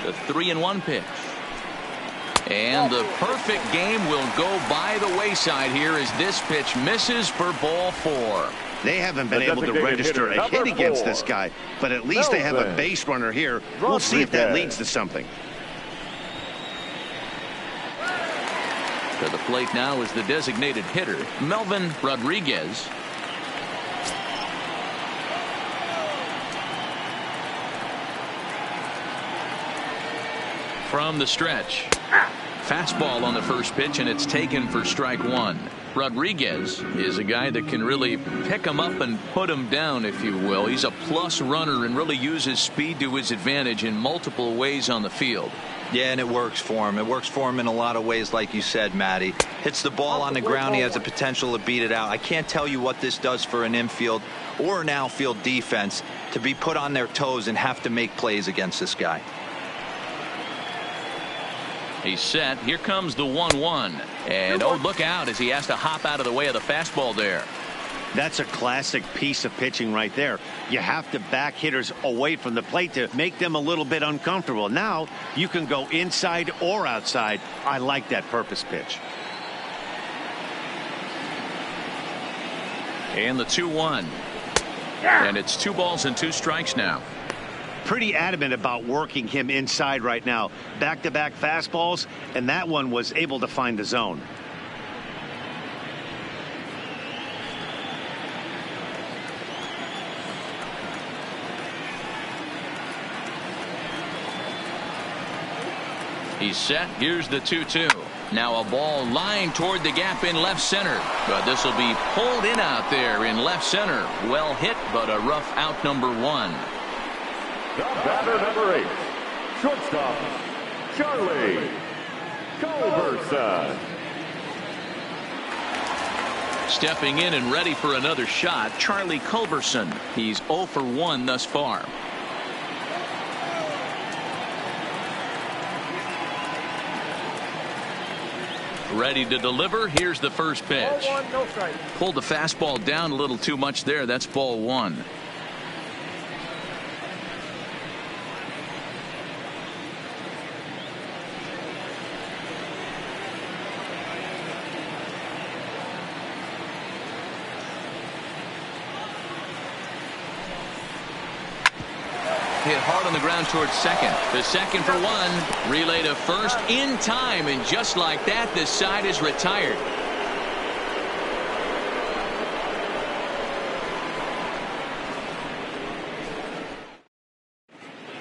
[SPEAKER 1] The 3-1 pitch. And the perfect game will go by the wayside here as this pitch misses for ball 4.
[SPEAKER 2] They haven't been able to register a hit against this guy, but at least they have a base runner here. We'll see if that leads to something.
[SPEAKER 1] To the plate now is the designated hitter, Melvin Rodriguez. From the stretch. Fastball on the first pitch, and it's taken for strike 1. Rodriguez is a guy that can really pick him up and put him down, if you will. He's a plus runner and really uses speed to his advantage in multiple ways on the field.
[SPEAKER 4] Yeah, and it works for him. It works for him in a lot of ways, like you said, Matty. Hits the ball on the ground. He has the potential to beat it out. I can't tell you what this does for an infield or an outfield defense to be put on their toes and have to make plays against this guy.
[SPEAKER 1] He's set. Here comes the 1-1. And oh, look out as he has to hop out of the way of the fastball there.
[SPEAKER 2] That's a classic piece of pitching right there. You have to back hitters away from the plate to make them a little bit uncomfortable. Now you can go inside or outside. I like that purpose pitch.
[SPEAKER 1] And the 2-1. And it's 2 balls and 2 strikes now.
[SPEAKER 2] Pretty adamant about working him inside right now. Back-to-back fastballs, and that one was able to find the zone.
[SPEAKER 1] He's set. Here's the 2-2. Now a ball lined toward the gap in left center. But this will be pulled in out there in left center. Well hit, but a rough out, number 1.
[SPEAKER 3] The batter, number 8, shortstop, Charlie Culberson.
[SPEAKER 1] Stepping in and ready for another shot, Charlie Culberson. He's 0 for 1 thus far. Ready to deliver. Here's the first pitch.
[SPEAKER 6] Ball 1, no strike.
[SPEAKER 1] Pulled the fastball down a little too much there. That's ball 1. Hit hard on the ground towards second. The second for 1. Relay to first in time, and just like that, this side is retired.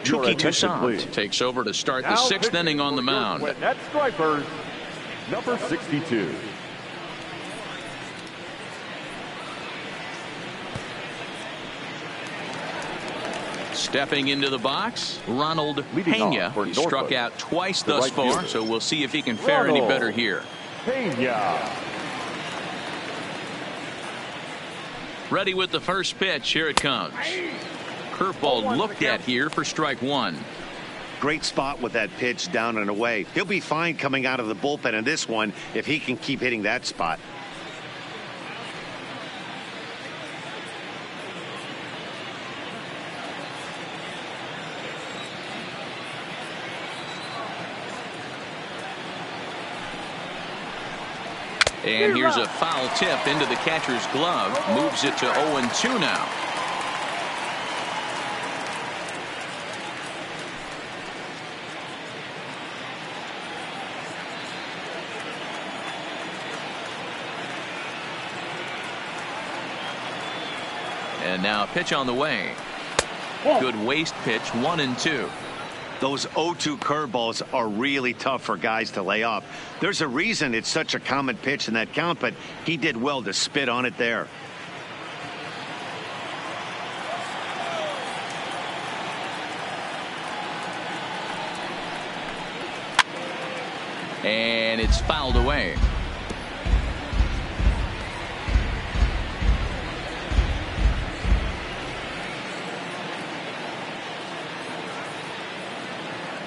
[SPEAKER 1] Touki Toussaint takes over to start the 6th inning on the mound.
[SPEAKER 3] At strikers, number 62.
[SPEAKER 1] Stepping into the box, Ronald Pena. He struck out twice thus far, so we'll see if he can fare any better here.
[SPEAKER 3] Pena.
[SPEAKER 1] Ready with the first pitch. Here it comes. Curveball looked at here for strike 1.
[SPEAKER 2] Great spot with that pitch down and away. He'll be fine coming out of the bullpen in this one if he can keep hitting that spot.
[SPEAKER 1] And here's a foul tip into the catcher's glove. Moves it to 0-2 now. And now a pitch on the way. Good waste pitch, 1-2.
[SPEAKER 2] Those 0-2 curveballs are really tough for guys to lay off. There's a reason it's such a common pitch in that count, but he did well to spit on it there.
[SPEAKER 1] And it's fouled away.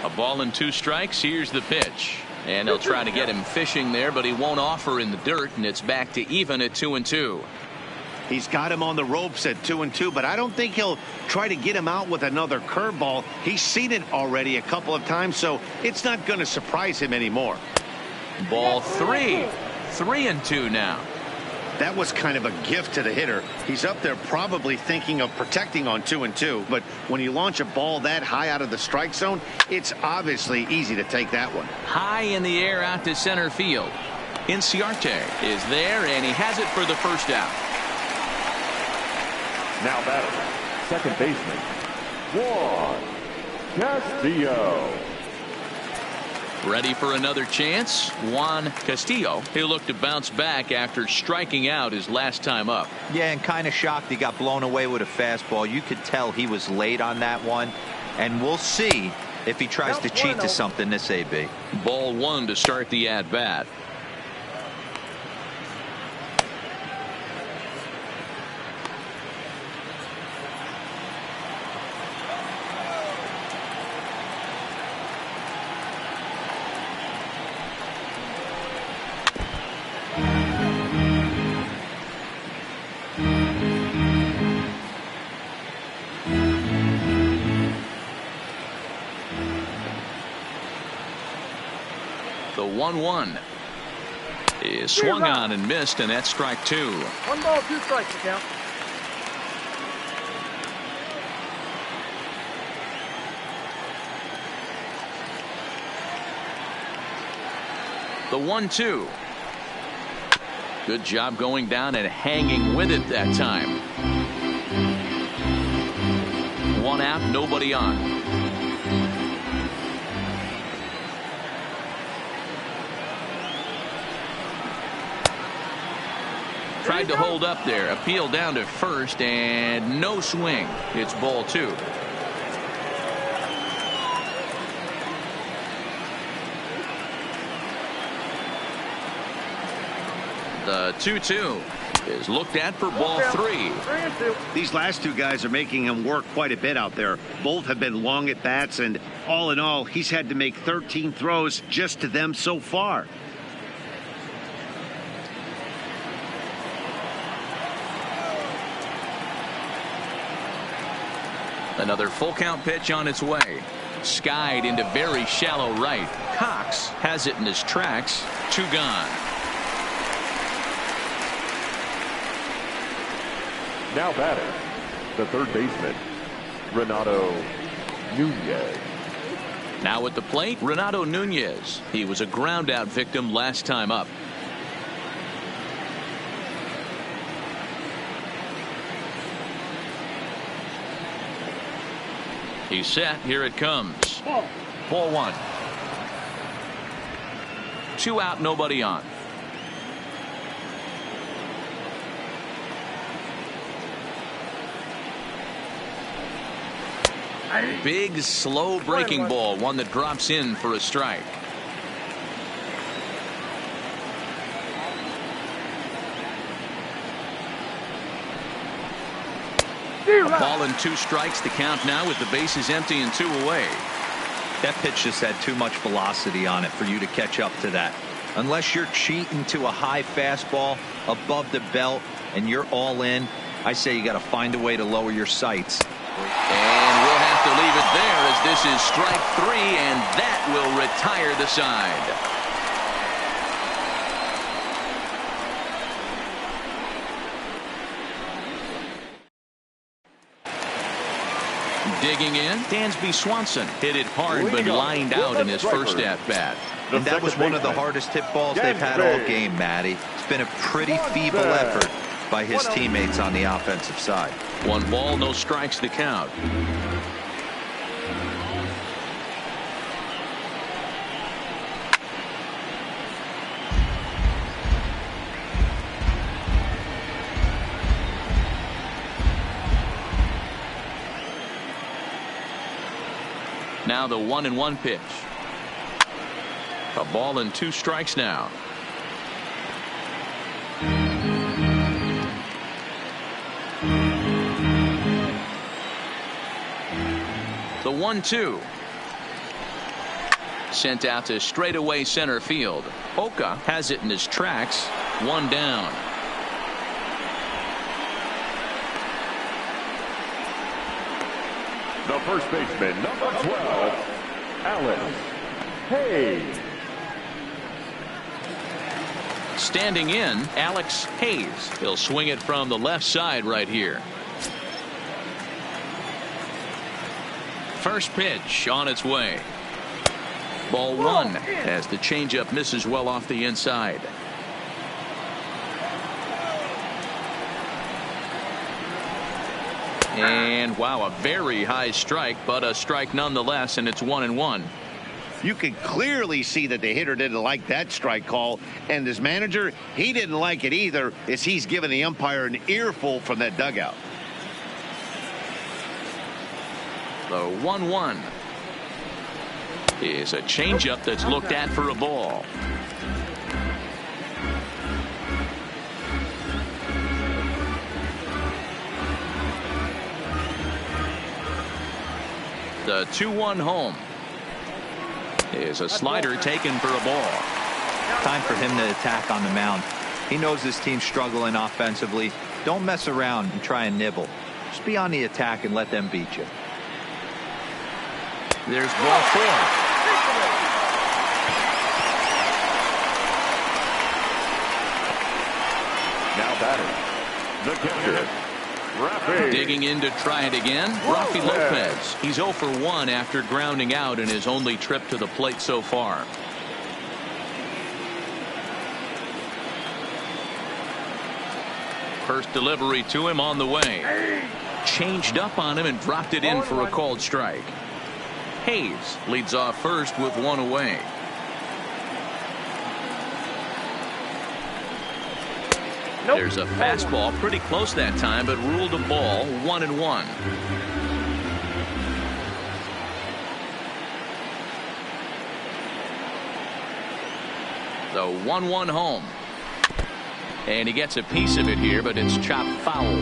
[SPEAKER 1] A ball and 2 strikes. Here's the pitch. And they'll try to get him fishing there, but he won't offer in the dirt, and it's back to even at 2-2.
[SPEAKER 2] He's got him on the ropes at 2-2, but I don't think he'll try to get him out with another curveball. He's seen it already a couple of times, so it's not going to surprise him anymore.
[SPEAKER 1] Ball 3. 3-2 now.
[SPEAKER 2] That was kind of a gift to the hitter. He's up there probably thinking of protecting on 2-2, but when you launch a ball that high out of the strike zone, it's obviously easy to take that one.
[SPEAKER 1] High in the air out to center field. Inciarte is there, and he has it for the first out.
[SPEAKER 3] Now batting, second baseman, Juan Castillo.
[SPEAKER 1] Ready for another chance? Juan Castillo. He'll look to bounce back after striking out his last time up.
[SPEAKER 4] Yeah, and kind of shocked he got blown away with a fastball. You could tell he was late on that one. And we'll see if he tries to cheat to something this AB.
[SPEAKER 1] Ball 1 to start the at-bat. The 1-1 is swung on and missed, and that's strike 2.
[SPEAKER 6] 1 ball, 2 strikes, count.
[SPEAKER 1] The 1-2. Good job going down and hanging with it that time. 1 out, nobody on. Tried to hold up there. Appeal down to first, and no swing. It's ball 2. The 2-2 is looked at for ball 3.
[SPEAKER 2] These last 2 guys are making him work quite a bit out there. Both have been long at bats, and all in all, he's had to make 13 throws just to them so far.
[SPEAKER 1] Another full count pitch on its way. Skied into very shallow right. Cox has it in his tracks. 2 gone.
[SPEAKER 3] Now batting, the third baseman, Renato Nunez.
[SPEAKER 1] Now at the plate, Renato Nunez. He was a ground out victim last time up. He's set. Here it comes. Ball 1. 2 out, nobody on. Big, slow breaking ball. One that drops in for a strike. A ball and 2 strikes. The count now with the bases empty and 2 away.
[SPEAKER 4] That pitch just had too much velocity on it for you to catch up to that. Unless you're cheating to a high fastball above the belt and you're all in, I say you got to find a way to lower your sights.
[SPEAKER 1] And we'll have to leave it there as this is strike 3, and that will retire the side. Digging in, Dansby Swanson hit it hard but lined out in his first at-bat.
[SPEAKER 4] And that was one of the hardest hit balls they've had all game, Matty. It's been a pretty feeble effort by his teammates on the offensive side.
[SPEAKER 1] 1 ball, no strikes to count. Now the 1-1 pitch. A ball and 2 strikes now. The 1-2. Sent out to straightaway center field. Oka has it in his tracks. 1 down.
[SPEAKER 3] The first baseman, number 12, Alex Hayes.
[SPEAKER 1] Standing in, Alex Hayes. He'll swing it from the left side right here. First pitch on its way. Ball 1 as the changeup misses well off the inside. And wow, a very high strike, but a strike nonetheless, and it's 1-1.
[SPEAKER 2] You can clearly see that the hitter didn't like that strike call, and his manager, he didn't like it either, as he's giving the umpire an earful from that dugout.
[SPEAKER 1] The 1-1 is a changeup that's looked at for a ball. The 2-1 home is a slider taken for a ball.
[SPEAKER 4] Time for him to attack on the mound. He knows his team's struggling offensively. Don't mess around and try and nibble. Just be on the attack and let them beat you.
[SPEAKER 1] There's ball 4.
[SPEAKER 3] Now batting, the catcher, Rafi.
[SPEAKER 1] Digging in to try it again, Rafi Lopez. He's 0 for 1 after grounding out in his only trip to the plate so far. First delivery to him on the way. Changed up on him and dropped it in for a called strike. Hayes leads off first with 1 away. There's a fastball pretty close that time, but ruled a ball. 1-1. The 1-1 home. And he gets a piece of it here, but it's chopped foul.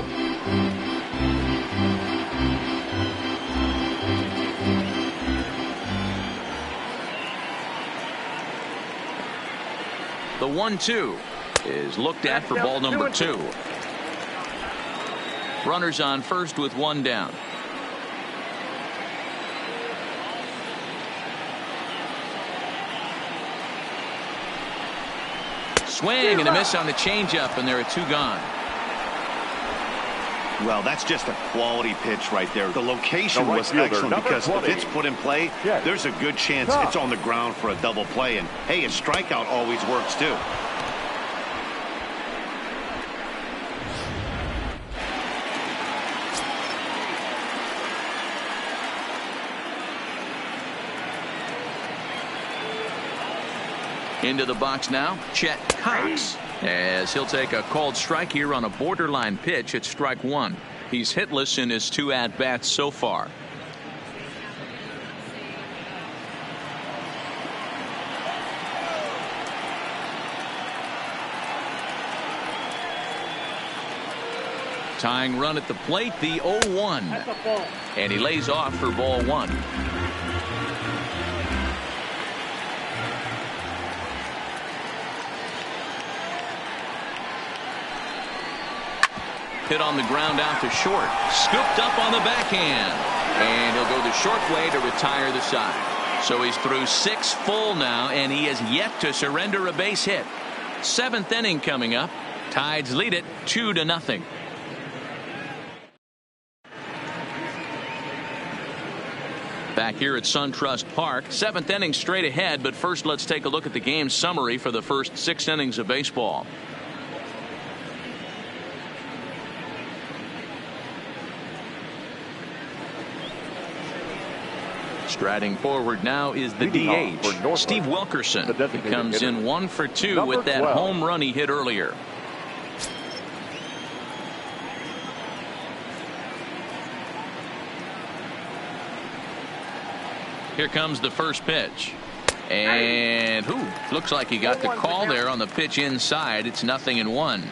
[SPEAKER 1] The 1-2 is looked at for ball number 2. Runners on first with 1 down. Swing and a miss on the changeup, and there are 2 gone.
[SPEAKER 2] Well, that's just a quality pitch right there. The location
[SPEAKER 3] The right
[SPEAKER 2] was
[SPEAKER 3] fielder,
[SPEAKER 2] excellent
[SPEAKER 3] number
[SPEAKER 2] because
[SPEAKER 3] 20.
[SPEAKER 2] if it's put in play,
[SPEAKER 3] Yes.
[SPEAKER 2] there's a good chance it's on the ground for a double play. And hey, a strikeout always works too.
[SPEAKER 1] Into the box now, Chet Cox, as he'll take a called strike here on a borderline pitch at strike 1. He's hitless in his 2 at-bats so far. Tying run at the plate, the 0-1. And he lays off for ball 1. Hit on the ground out to short. Scooped up on the backhand. And he'll go the short way to retire the side. So he's through 6 full now, and he has yet to surrender a base hit. 7th inning coming up. Tides lead it 2-0. Back here at SunTrust Park, 7th inning straight ahead, but first let's take a look at the game summary for the first 6 innings of baseball. Striding forward now is the DH, Steve Wilkerson. He comes in 1 for 2 with that home run he hit earlier. Here comes the first pitch. And looks like he got the call there on the pitch inside. It's 0-1.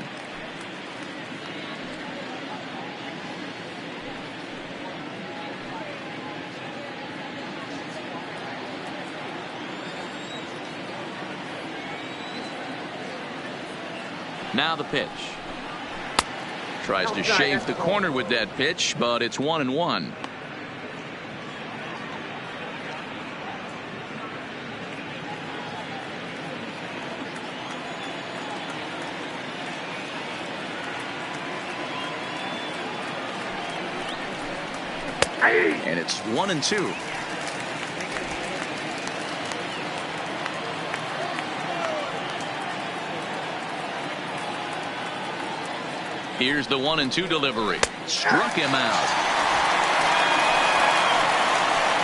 [SPEAKER 1] Now the pitch. Tries to shave the corner with that pitch, but it's 1-1. And it's 1-2. Here's the 1-2 delivery. Struck him out.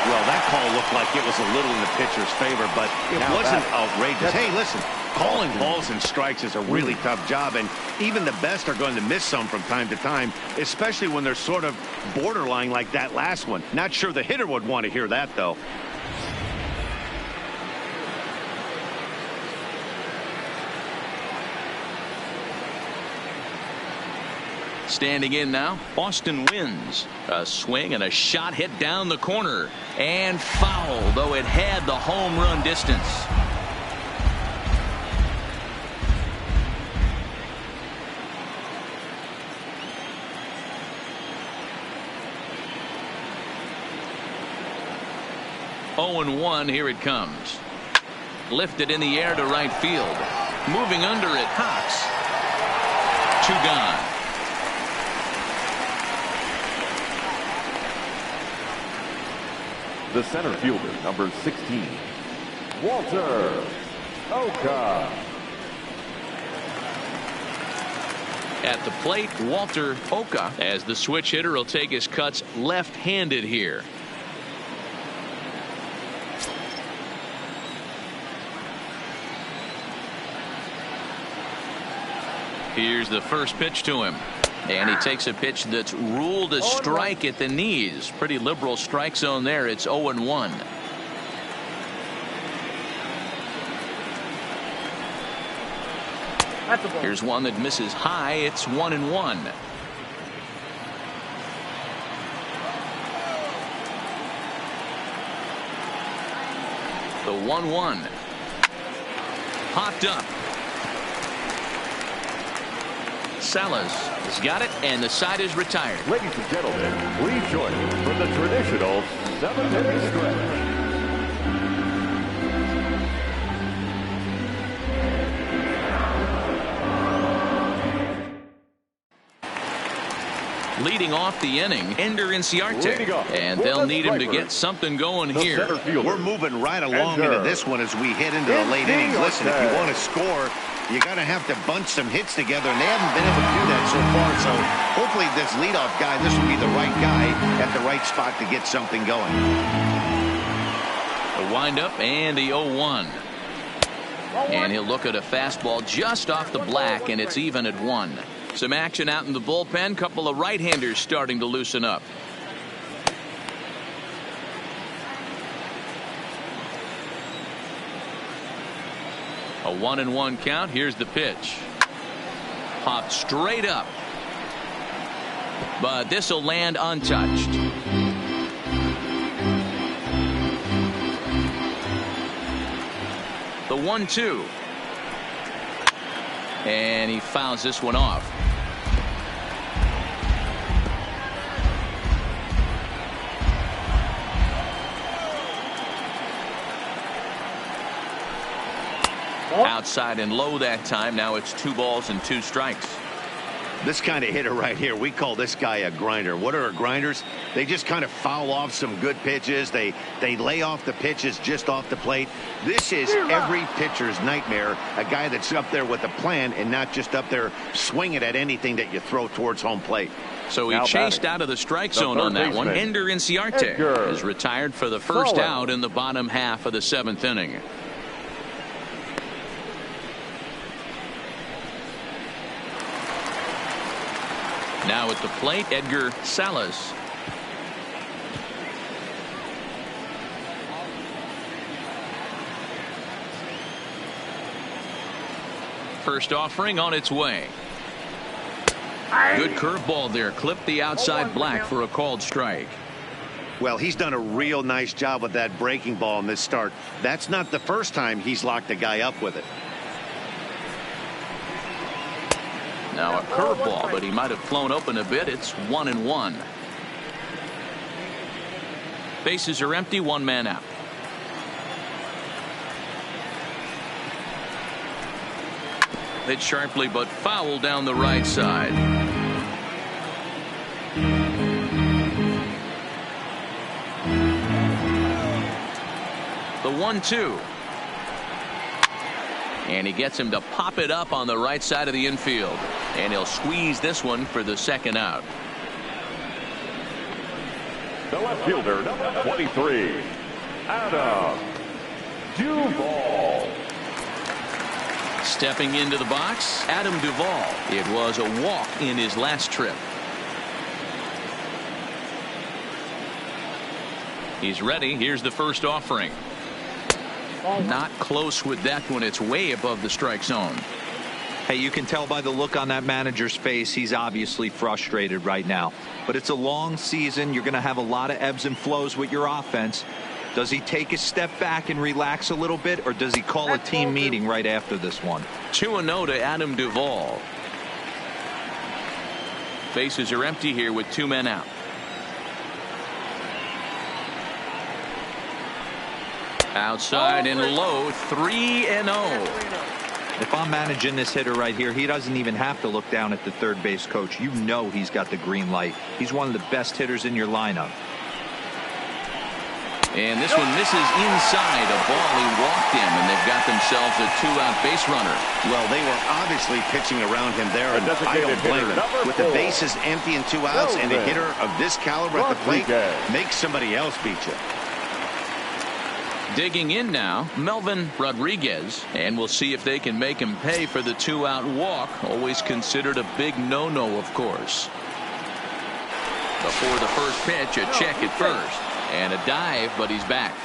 [SPEAKER 2] Well, that call looked like it was a little in the pitcher's favor, but it wasn't outrageous. Hey, listen, calling balls and strikes is a really tough job, and even the best are going to miss some from time to time, especially when they're sort of borderline like that last one. Not sure the hitter would want to hear that, though.
[SPEAKER 1] Standing in now, Austin Wynns. A swing and a shot hit down the corner. And foul, though it had the home run distance. Oh, 0-1, here it comes. Lifted in the air to right field. Moving under it, Cox. 2 gone.
[SPEAKER 3] The center fielder, number 16, Walter Oka.
[SPEAKER 1] At the plate, Walter Oka, as the switch hitter, will take his cuts left-handed here. Here's the first pitch to him. And he takes a pitch that's ruled a strike at the knees. Pretty liberal strike zone there. It's 0-1. Here's one that misses high. It's 1-1. The 1-1. Popped up. Salas has got it, and the side is retired.
[SPEAKER 3] Ladies and gentlemen, please join me for the traditional 7-inning stretch.
[SPEAKER 1] Leading off the inning, Ender Inciarte, and they'll need him to get something going here.
[SPEAKER 2] We're moving right along into this one as we head into the late innings. Listen, if you want to score, you got to have to bunch some hits together, and they haven't been able to do that so far. So hopefully this leadoff guy, this will be the right guy at the right spot to get something going.
[SPEAKER 1] The windup and the 0-1. And he'll look at a fastball just off the black, and it's even at 1. Some action out in the bullpen. Couple of right-handers starting to loosen up. A 1-1 count. Here's the pitch. Popped straight up. But this will land untouched. The 1-2. And he fouls this one off. Outside and low that time. Now it's 2 balls and 2 strikes.
[SPEAKER 2] This kind of hitter right here, we call this guy a grinder. What are grinders? They just kind of foul off some good pitches. They lay off the pitches just off the plate. This is every pitcher's nightmare, a guy that's up there with a plan and not just up there swinging at anything that you throw towards home plate.
[SPEAKER 1] So he chased out of the strike zone on that one. Ender Inciarte is retired for the first out in the bottom half of the 7th inning. Now at the plate, Edgar Salas. First offering on its way. Good curveball there. Clipped the outside black for a called strike.
[SPEAKER 2] Well, he's done a real nice job with that breaking ball in this start. That's not the first time he's locked a guy up with it.
[SPEAKER 1] Now a curveball, but he might have flown open a bit. It's 1-1. Bases are empty, 1 man out. Hit sharply but foul down the right side. The 1-2. And he gets him to pop it up on the right side of the infield. And he'll squeeze this one for the 2nd out.
[SPEAKER 3] The left fielder, number 23, Adam Duvall.
[SPEAKER 1] Stepping into the box, Adam Duvall. It was a walk in his last trip. He's ready. Here's the first offering. Not close with that one. It's way above the strike zone.
[SPEAKER 4] Hey, you can tell by the look on that manager's face, he's obviously frustrated right now. But it's a long season. You're going to have a lot of ebbs and flows with your offense. Does he take a step back and relax a little bit, or does he call a team meeting right after this one?
[SPEAKER 1] 2-0 to Adam Duvall. Bases are empty here with 2 men out. Outside and low, 3-0.
[SPEAKER 4] If I'm managing this hitter right here, he doesn't even have to look down at the third base coach. You know he's got the green light. He's one of the best hitters in your lineup.
[SPEAKER 1] And this one misses inside. A ball he walked in, and they've got themselves a 2-out base runner.
[SPEAKER 2] Well, they were obviously pitching around him there, and I don't blame him. With the bases empty and 2 outs, and a hitter of this caliber at the plate makes somebody else beat you.
[SPEAKER 1] Digging in now, Melvin Rodriguez, and we'll see if they can make him pay for the 2-out walk. Always considered a big no-no, of course. Before the first pitch, a check at first, and a dive, but he's back.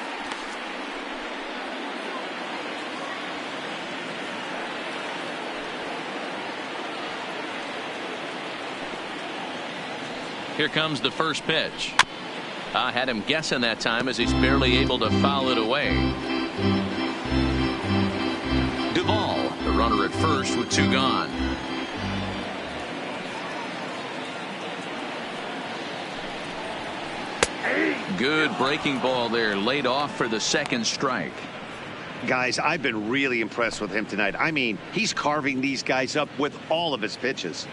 [SPEAKER 1] Here comes the first pitch. I had him guessing that time as he's barely able to foul it away. Duvall, the runner at first with 2 gone. Good breaking ball there, laid off for the 2nd strike.
[SPEAKER 2] Guys, I've been really impressed with him tonight. I mean, he's carving these guys up with all of his pitches.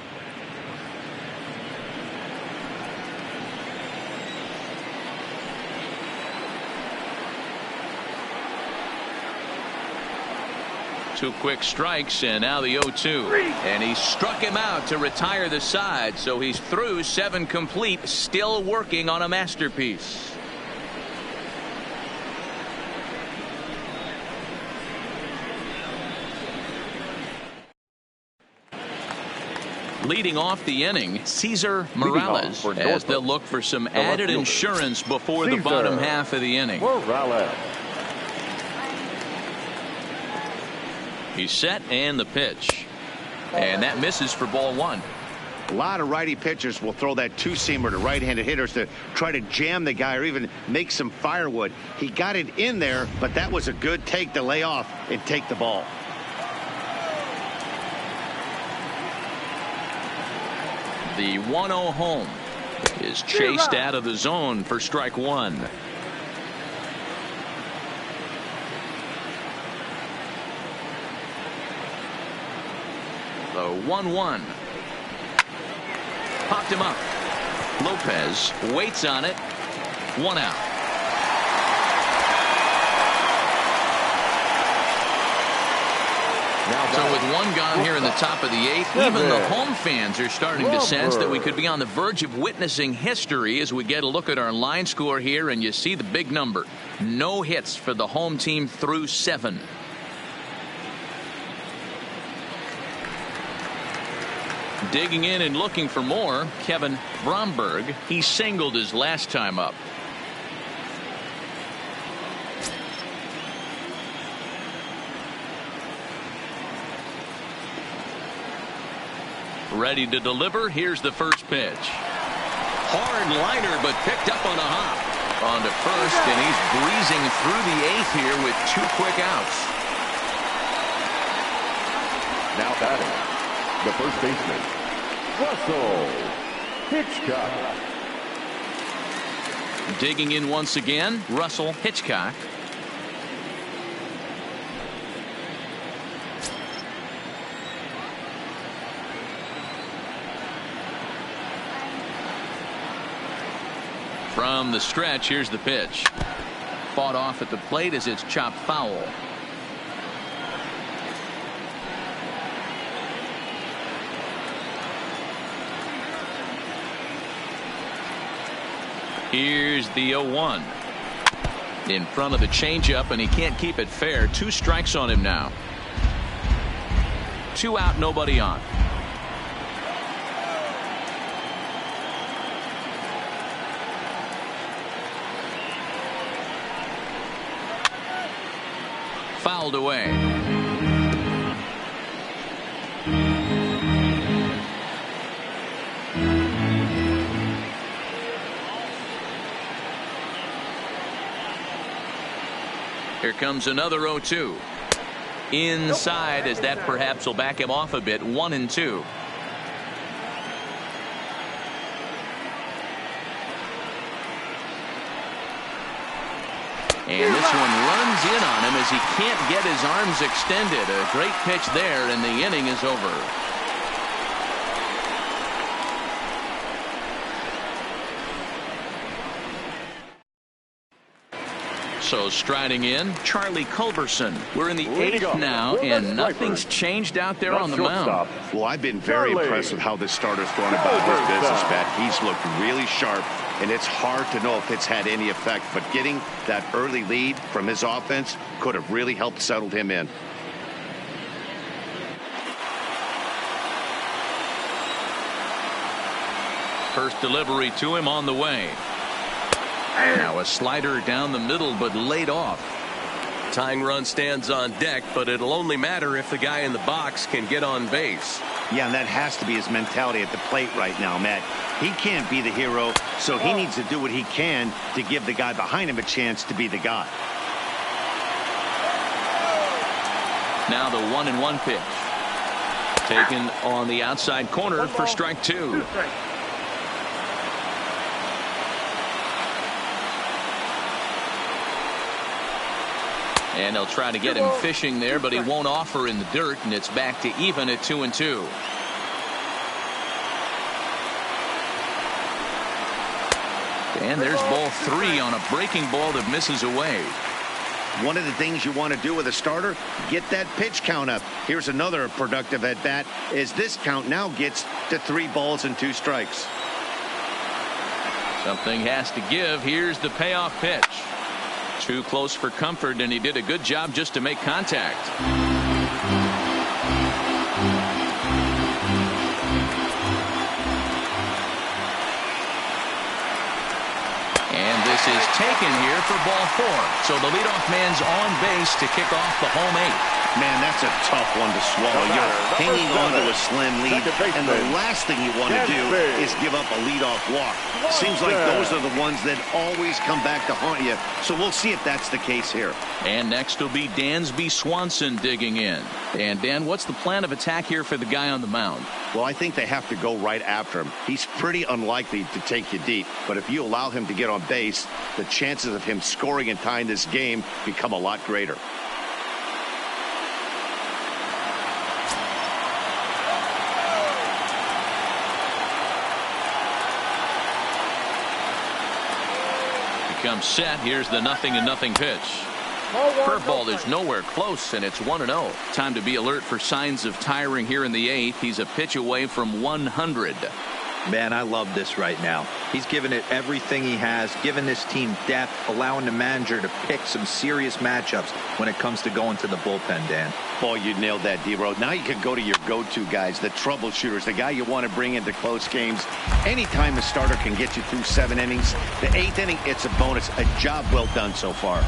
[SPEAKER 1] Two quick strikes, and now the 0-2. And he struck him out to retire the side, so he's through 7 complete, still working on a masterpiece. Leading off the inning, Cesar Morales, as they'll look for some added insurance before the bottom half of the inning.
[SPEAKER 3] Morales.
[SPEAKER 1] He's set, and the pitch. And that misses for ball 1.
[SPEAKER 2] A lot of righty pitchers will throw that 2-seamer to right-handed hitters to try to jam the guy or even make some firewood. He got it in there, but that was a good take to lay off and take the ball.
[SPEAKER 1] The 1-0 home is chased out of the zone for strike 1. The 1-1. Popped him up. Lopez waits on it. 1 out. So with 1 gone here in the top of the 8th, even the home fans are starting to sense that we could be on the verge of witnessing history as we get a look at our line score here, and you see the big number. No hits for the home team through 7. Digging in and looking for more, Kevin Bromberg. He singled his last time up. Ready to deliver. Here's the first pitch. Hard liner, but picked up on a hop. On to first, and he's breezing through the 8th here with 2 quick outs.
[SPEAKER 3] Now batting, the first baseman, Russell Hitchcock.
[SPEAKER 1] Digging in once again, Russell Hitchcock. From the stretch, here's the pitch. Fought off at the plate as it's chopped foul. Here's the 0-1. In front of the changeup, and he can't keep it fair. 2 strikes on him now. 2 out, nobody on. Fouled away. Here comes another 0-2. Inside, as that perhaps will back him off a bit. 1-2. And this one runs in on him as he can't get his arms extended. A great pitch there, and the inning is over. So striding in, Charlie Culberson. We're in the 8th now, and nothing's changed out there on the mound.
[SPEAKER 2] Well, I've been very impressed with how this starter's going about his business, Pat. He's looked really sharp, and it's hard to know if it's had any effect. But getting that early lead from his offense could have really helped settle him in.
[SPEAKER 1] First delivery to him on the way. Now a slider down the middle, but laid off.
[SPEAKER 7] Tying run stands on deck, but it'll only matter if the guy in the box can get on base.
[SPEAKER 2] Yeah, and that has to be his mentality at the plate right now, Matt. He can't be the hero, so he needs to do what he can to give the guy behind him a chance to be the guy.
[SPEAKER 1] Now the 1-1 pitch. Taken on the outside corner for strike 2. And they'll try to get him fishing there, but he won't offer in the dirt, and it's back to even at 2-2. And there's ball 3 on a breaking ball that misses away.
[SPEAKER 2] One of the things you want to do with a starter, get that pitch count up. Here's another productive at bat as this count now gets to 3 balls and 2 strikes.
[SPEAKER 1] Something has to give. Here's the payoff pitch. Too close for comfort, and he did a good job just to make contact. And this is taken here for ball 4. So the leadoff man's on base to kick off the home 8.
[SPEAKER 2] Man, that's a tough one to swallow. You're hanging on to a slim lead, and the last thing you want to do is give up a leadoff walk. Seems like those are the ones that always come back to haunt you, so we'll see if that's the case here.
[SPEAKER 1] And next will be Dansby Swanson digging in. And Dan, what's the plan of attack here for the guy on the mound?
[SPEAKER 2] Well, I think they have to go right after him. He's pretty unlikely to take you deep, but if you allow him to get on base, the chances of him scoring and tying this game become a lot greater.
[SPEAKER 1] comes set. Here's the 0-0 pitch. Curveball is nowhere close, and it's 1-0. Time to be alert for signs of tiring here in the 8th. He's a pitch away from 100.
[SPEAKER 4] Man, I love this right now. He's given it everything he has, given this team depth, allowing the manager to pick some serious matchups when it comes to going to the bullpen, Dan.
[SPEAKER 2] Boy, you nailed that, D-Road. Now you can go to your go-to guys, the troubleshooters, the guy you want to bring into close games. Anytime a starter can get you through 7 innings, the 8th inning, it's a bonus. A job well done so far.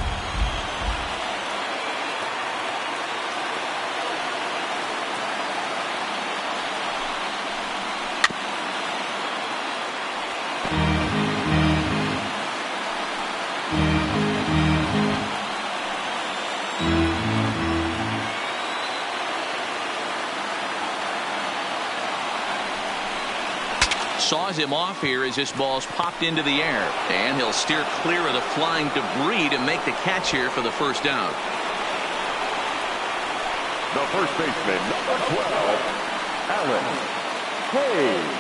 [SPEAKER 1] Saws him off here as this ball's popped into the air, and he'll steer clear of the flying debris to make the catch here for the first out.
[SPEAKER 3] The first baseman, number 12, Alex Hayes.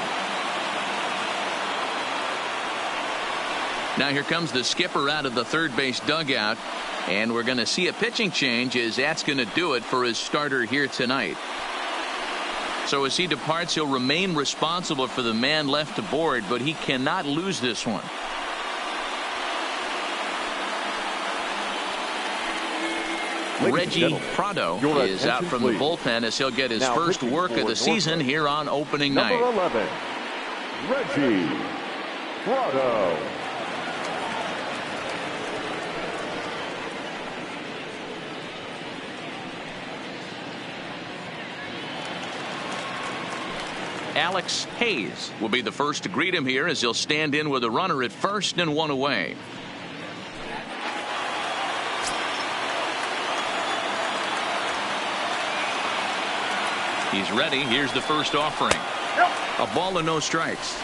[SPEAKER 1] Now here comes the skipper out of the third base dugout, and we're going to see a pitching change as that's going to do it for his starter here tonight. So as he departs, he'll remain responsible for the man left aboard, but he cannot lose this one. Reggie Prado is out from the bullpen as he'll get his first work of the season here on opening night.
[SPEAKER 3] Number 11, Reggie Prado.
[SPEAKER 1] Alex Hayes will be the first to greet him here as he'll stand in with a runner at first and 1 away. He's ready. Here's the first offering. A ball and no strikes.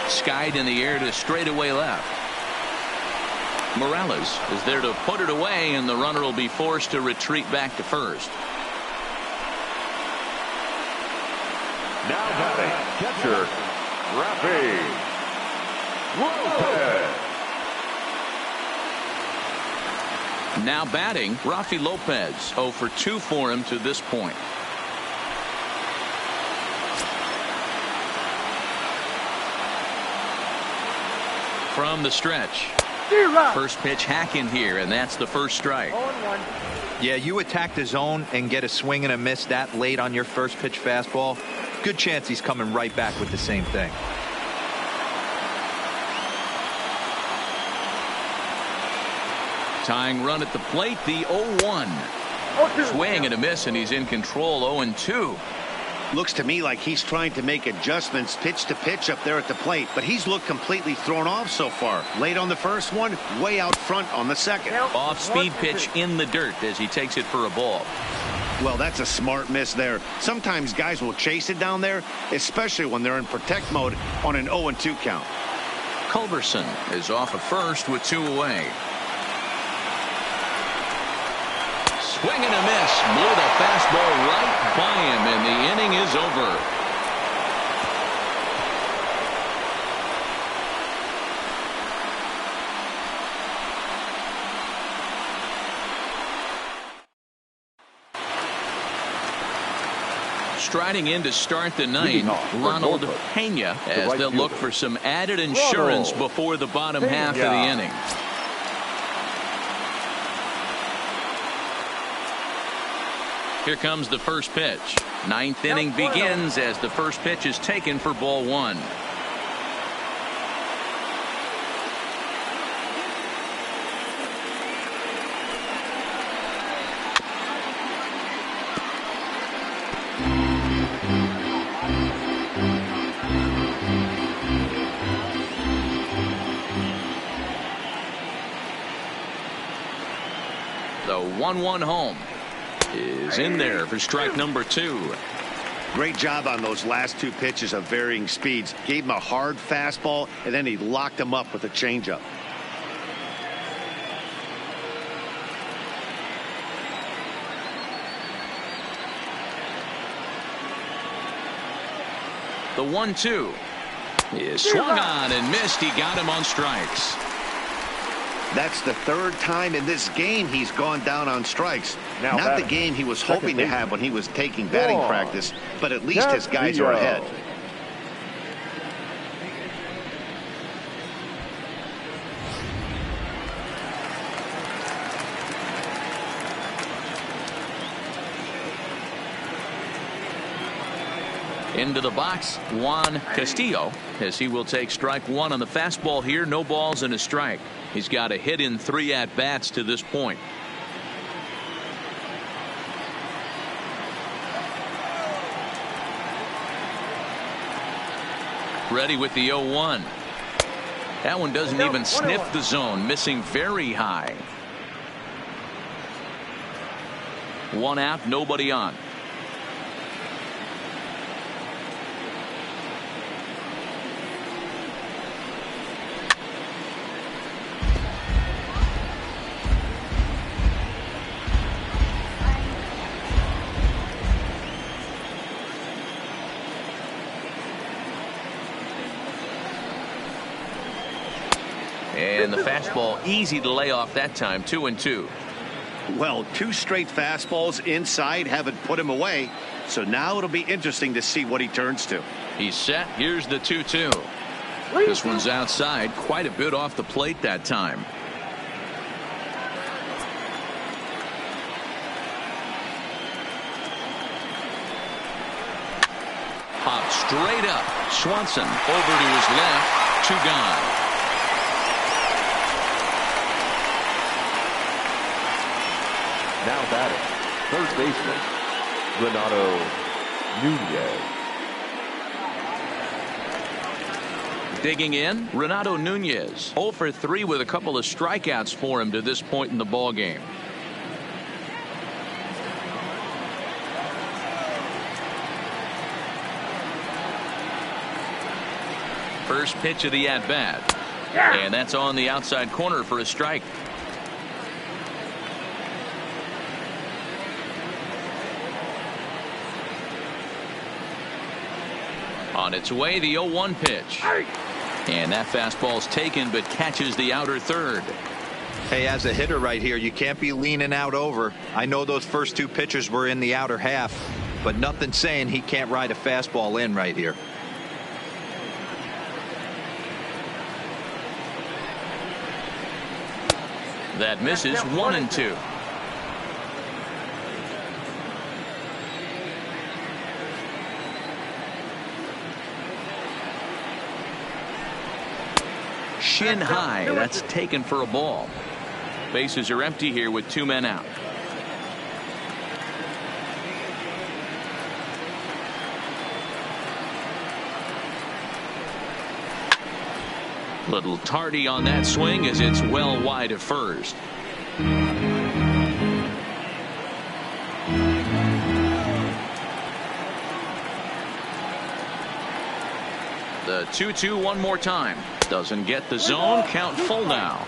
[SPEAKER 1] Skied in the air to straightaway left. Morales is there to put it away, and the runner will be forced to retreat back to first.
[SPEAKER 3] Now batting, catcher, Rafi Lopez.
[SPEAKER 1] Now batting, Rafi Lopez. 0 for 2 for him to this point. From the stretch. First pitch hack in here, and that's the first strike.
[SPEAKER 4] Yeah, you attack the zone and get a swing and a miss that late on your first pitch fastball. Good chance he's coming right back with the same thing.
[SPEAKER 1] Tying run at the plate, the 0-1. Swing and a miss, and he's in control. 0-2.
[SPEAKER 2] Looks to me like he's trying to make adjustments pitch to pitch up there at the plate, but he's looked completely thrown off so far. Late on the first one, way out front on the second.
[SPEAKER 1] Off speed pitch in the dirt as he takes it for a ball.
[SPEAKER 2] Well, that's a smart miss there. Sometimes guys will chase it down there, especially when they're in protect mode on an 0-2 count.
[SPEAKER 1] Culberson is off at first with 2 away. Swing and a miss. Blew the fastball right by him, and the inning is over. Striding in to start the ninth, Ronald Pena, as they'll look for some added insurance before the bottom half of the inning. Here comes the first pitch. Ninth inning begins as the first pitch is taken for ball 1. The 1-1 home is in there for strike number 2.
[SPEAKER 2] Great job on those last 2 pitches of varying speeds. Gave him a hard fastball, and then he locked him up with a changeup.
[SPEAKER 1] The 1-2 is swung on and missed. He got him on strikes.
[SPEAKER 2] That's the third time in this game he's gone down on strikes.
[SPEAKER 3] Now
[SPEAKER 2] Not the game he was hoping to have when he was taking batting practice, but at least his guys are ahead.
[SPEAKER 1] Into the box, Juan Castillo, as he will take strike one on the fastball here. No balls and a strike. He's got a hit in 3 at-bats to this point. Ready with the 0-1. That one doesn't even sniff the zone, missing very high. 1 out, nobody on. And the fastball easy to lay off that time. 2-2.
[SPEAKER 2] Well, 2 straight fastballs inside haven't put him away. So now it'll be interesting to see what he turns to.
[SPEAKER 1] He's set. Here's the 2-2. This one's outside, quite a bit off the plate that time. Popped straight up. Swanson over to his left. 2 gone.
[SPEAKER 3] Now batting, third baseman, Renato Nunez.
[SPEAKER 1] Digging in, Renato Nunez. 0 for 3 with a couple of strikeouts for him to this point in the ball game. First pitch of the at-bat. And that's on the outside corner for a strike. On its way, the 0-1 pitch. And that fastball's taken, but catches the outer third.
[SPEAKER 4] Hey, as a hitter right here, you can't be leaning out over. I know those first 2 pitches were in the outer half, but nothing saying he can't ride a fastball in right here.
[SPEAKER 1] That misses. 1-2. Shin high. That's taken for a ball. Bases are empty here with 2 men out. Little tardy on that swing as it's well wide of first. The 2-2 one more time. Doesn't get the zone. Count full now.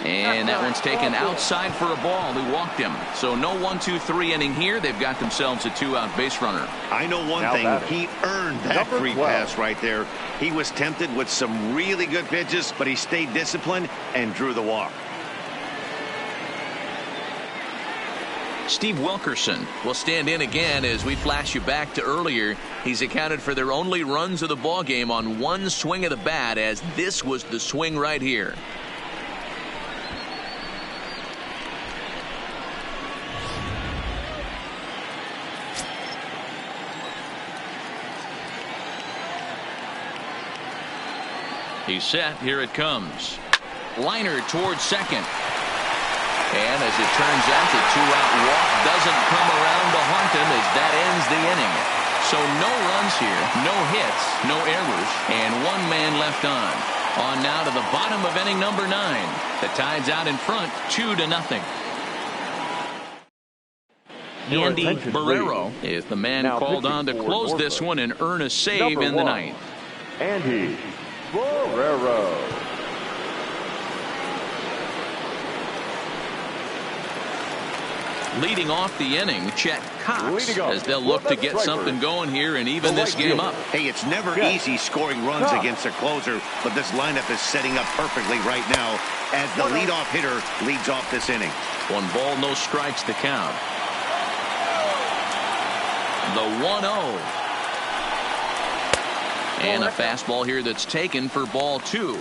[SPEAKER 1] And that one's taken outside for a ball. He walked him. So no 1-2-3 inning here. They've got themselves a 2-out base runner.
[SPEAKER 2] I know one thing. He earned that free pass right there. He was tempted with some really good pitches, but he stayed disciplined and drew the walk.
[SPEAKER 1] Steve Wilkerson will stand in again as we flash you back to earlier. He's accounted for their only runs of the ball game on 1 swing of the bat, as this was the swing right here. He's set. Here it comes. Liner towards second. And as it turns out, the 2-out walk doesn't come around to haunt him as that ends the inning. So no runs here, no hits, no errors, and 1 man left on. On now to the bottom of inning number 9. The Tide's out in front 2-0. Andy Barrero is the man
[SPEAKER 3] now
[SPEAKER 1] called on to close this one and earn a save in the 9th.
[SPEAKER 3] Andy Barrero.
[SPEAKER 1] Leading off the inning, Chet Cox, as they'll look to get something going here and even this game up.
[SPEAKER 2] Hey, it's never easy scoring runs against a closer, but this lineup is setting up perfectly right now as the leadoff hitter leads off this inning.
[SPEAKER 1] 1 ball, no strikes to count. The 1-0. And a fastball here that's taken for ball 2.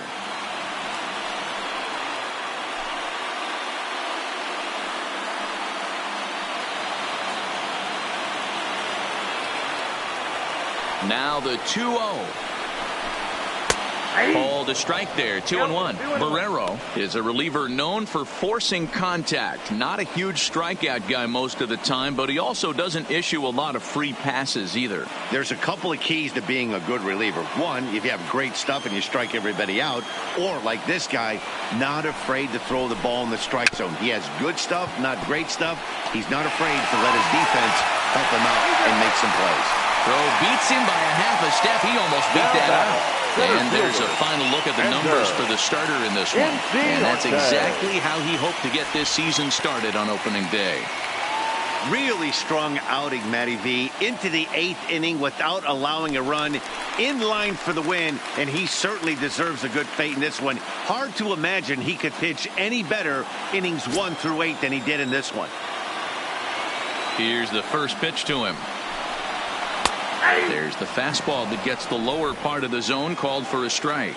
[SPEAKER 1] Now the 2-0. Called a strike there, 2-1. Barrero is a reliever known for forcing contact. Not a huge strikeout guy most of the time, but he also doesn't issue a lot of free passes either.
[SPEAKER 2] There's a couple of keys to being a good reliever. One, if you have great stuff and you strike everybody out, or like this guy, not afraid to throw the ball in the strike zone. He has good stuff, not great stuff. He's not afraid to let his defense help him out and make some plays.
[SPEAKER 1] Throw beats him by a half a step. He almost beat that out. And there's a final look at the numbers for the starter in this one. And that's exactly how he hoped to get this season started on opening day.
[SPEAKER 2] Really strong outing, Matty V. Into the 8th inning without allowing a run. In line for the win, and he certainly deserves a good fate in this one. Hard to imagine he could pitch any better innings 1 through 8 than he did in this one.
[SPEAKER 1] Here's the first pitch to him. There's the fastball that gets the lower part of the zone, called for a strike.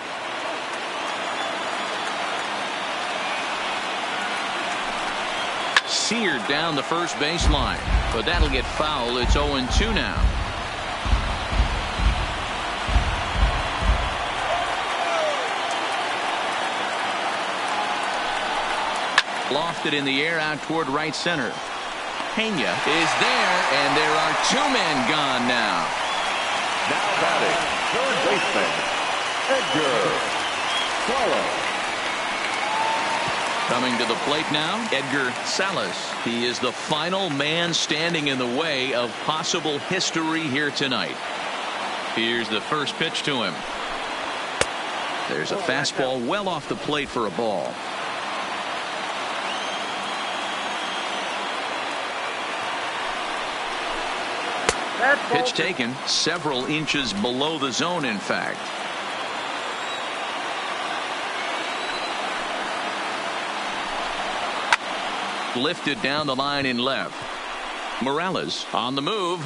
[SPEAKER 1] Seared down the first baseline, but that'll get foul. It's 0-2 now. Lofted in the air out toward right center. Pena is there, and there are 2 men gone now.
[SPEAKER 3] Now batting, third baseman, Edgar Salas.
[SPEAKER 1] Coming to the plate now, Edgar Salas. He is the final man standing in the way of possible history here tonight. Here's the first pitch to him. There's a fastball well off the plate for a ball. Pitch taken several inches below the zone, in fact. Lifted down the line in left. Morales on the move.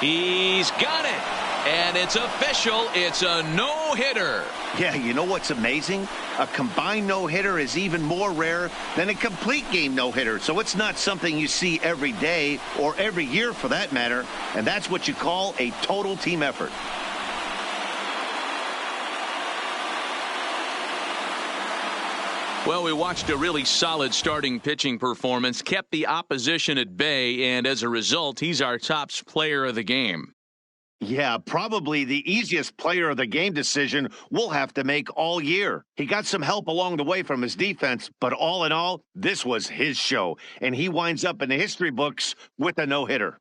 [SPEAKER 1] He's got it. And it's official. It's a no-hitter.
[SPEAKER 2] Yeah, you know what's amazing? A combined no-hitter is even more rare than a complete game no-hitter. So it's not something you see every day or every year for that matter. And that's what you call a total team effort.
[SPEAKER 1] Well, we watched a really solid starting pitching performance, kept the opposition at bay, and as a result, he's our top player of the game.
[SPEAKER 2] Yeah, probably the easiest player of the game decision we'll have to make all year. He got some help along the way from his defense, but all in all, this was his show, and he winds up in the history books with a no-hitter.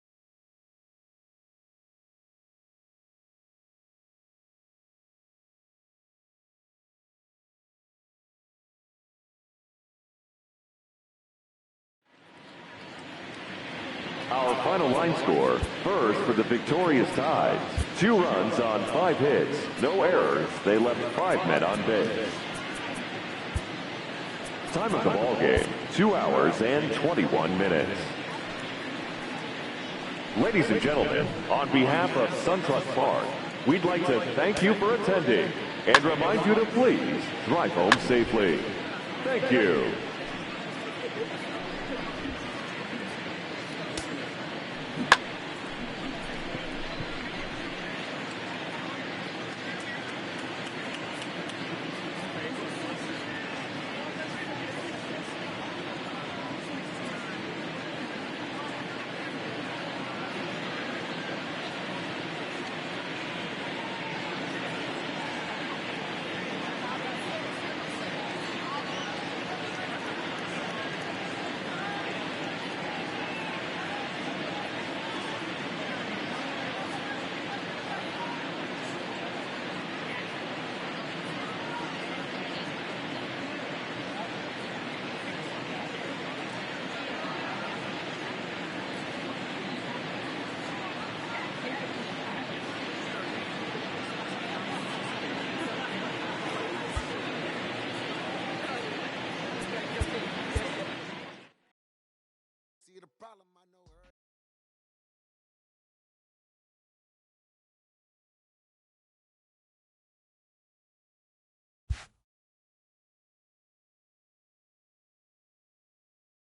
[SPEAKER 3] Our final line score, first for the victorious Tides. 2 runs on 5 hits, no errors. They left 5 men on base. Time of the ball game, 2 hours and 21 minutes. Ladies and gentlemen, on behalf of SunTrust Park, we'd like to thank you for attending and remind you to please drive home safely. Thank you.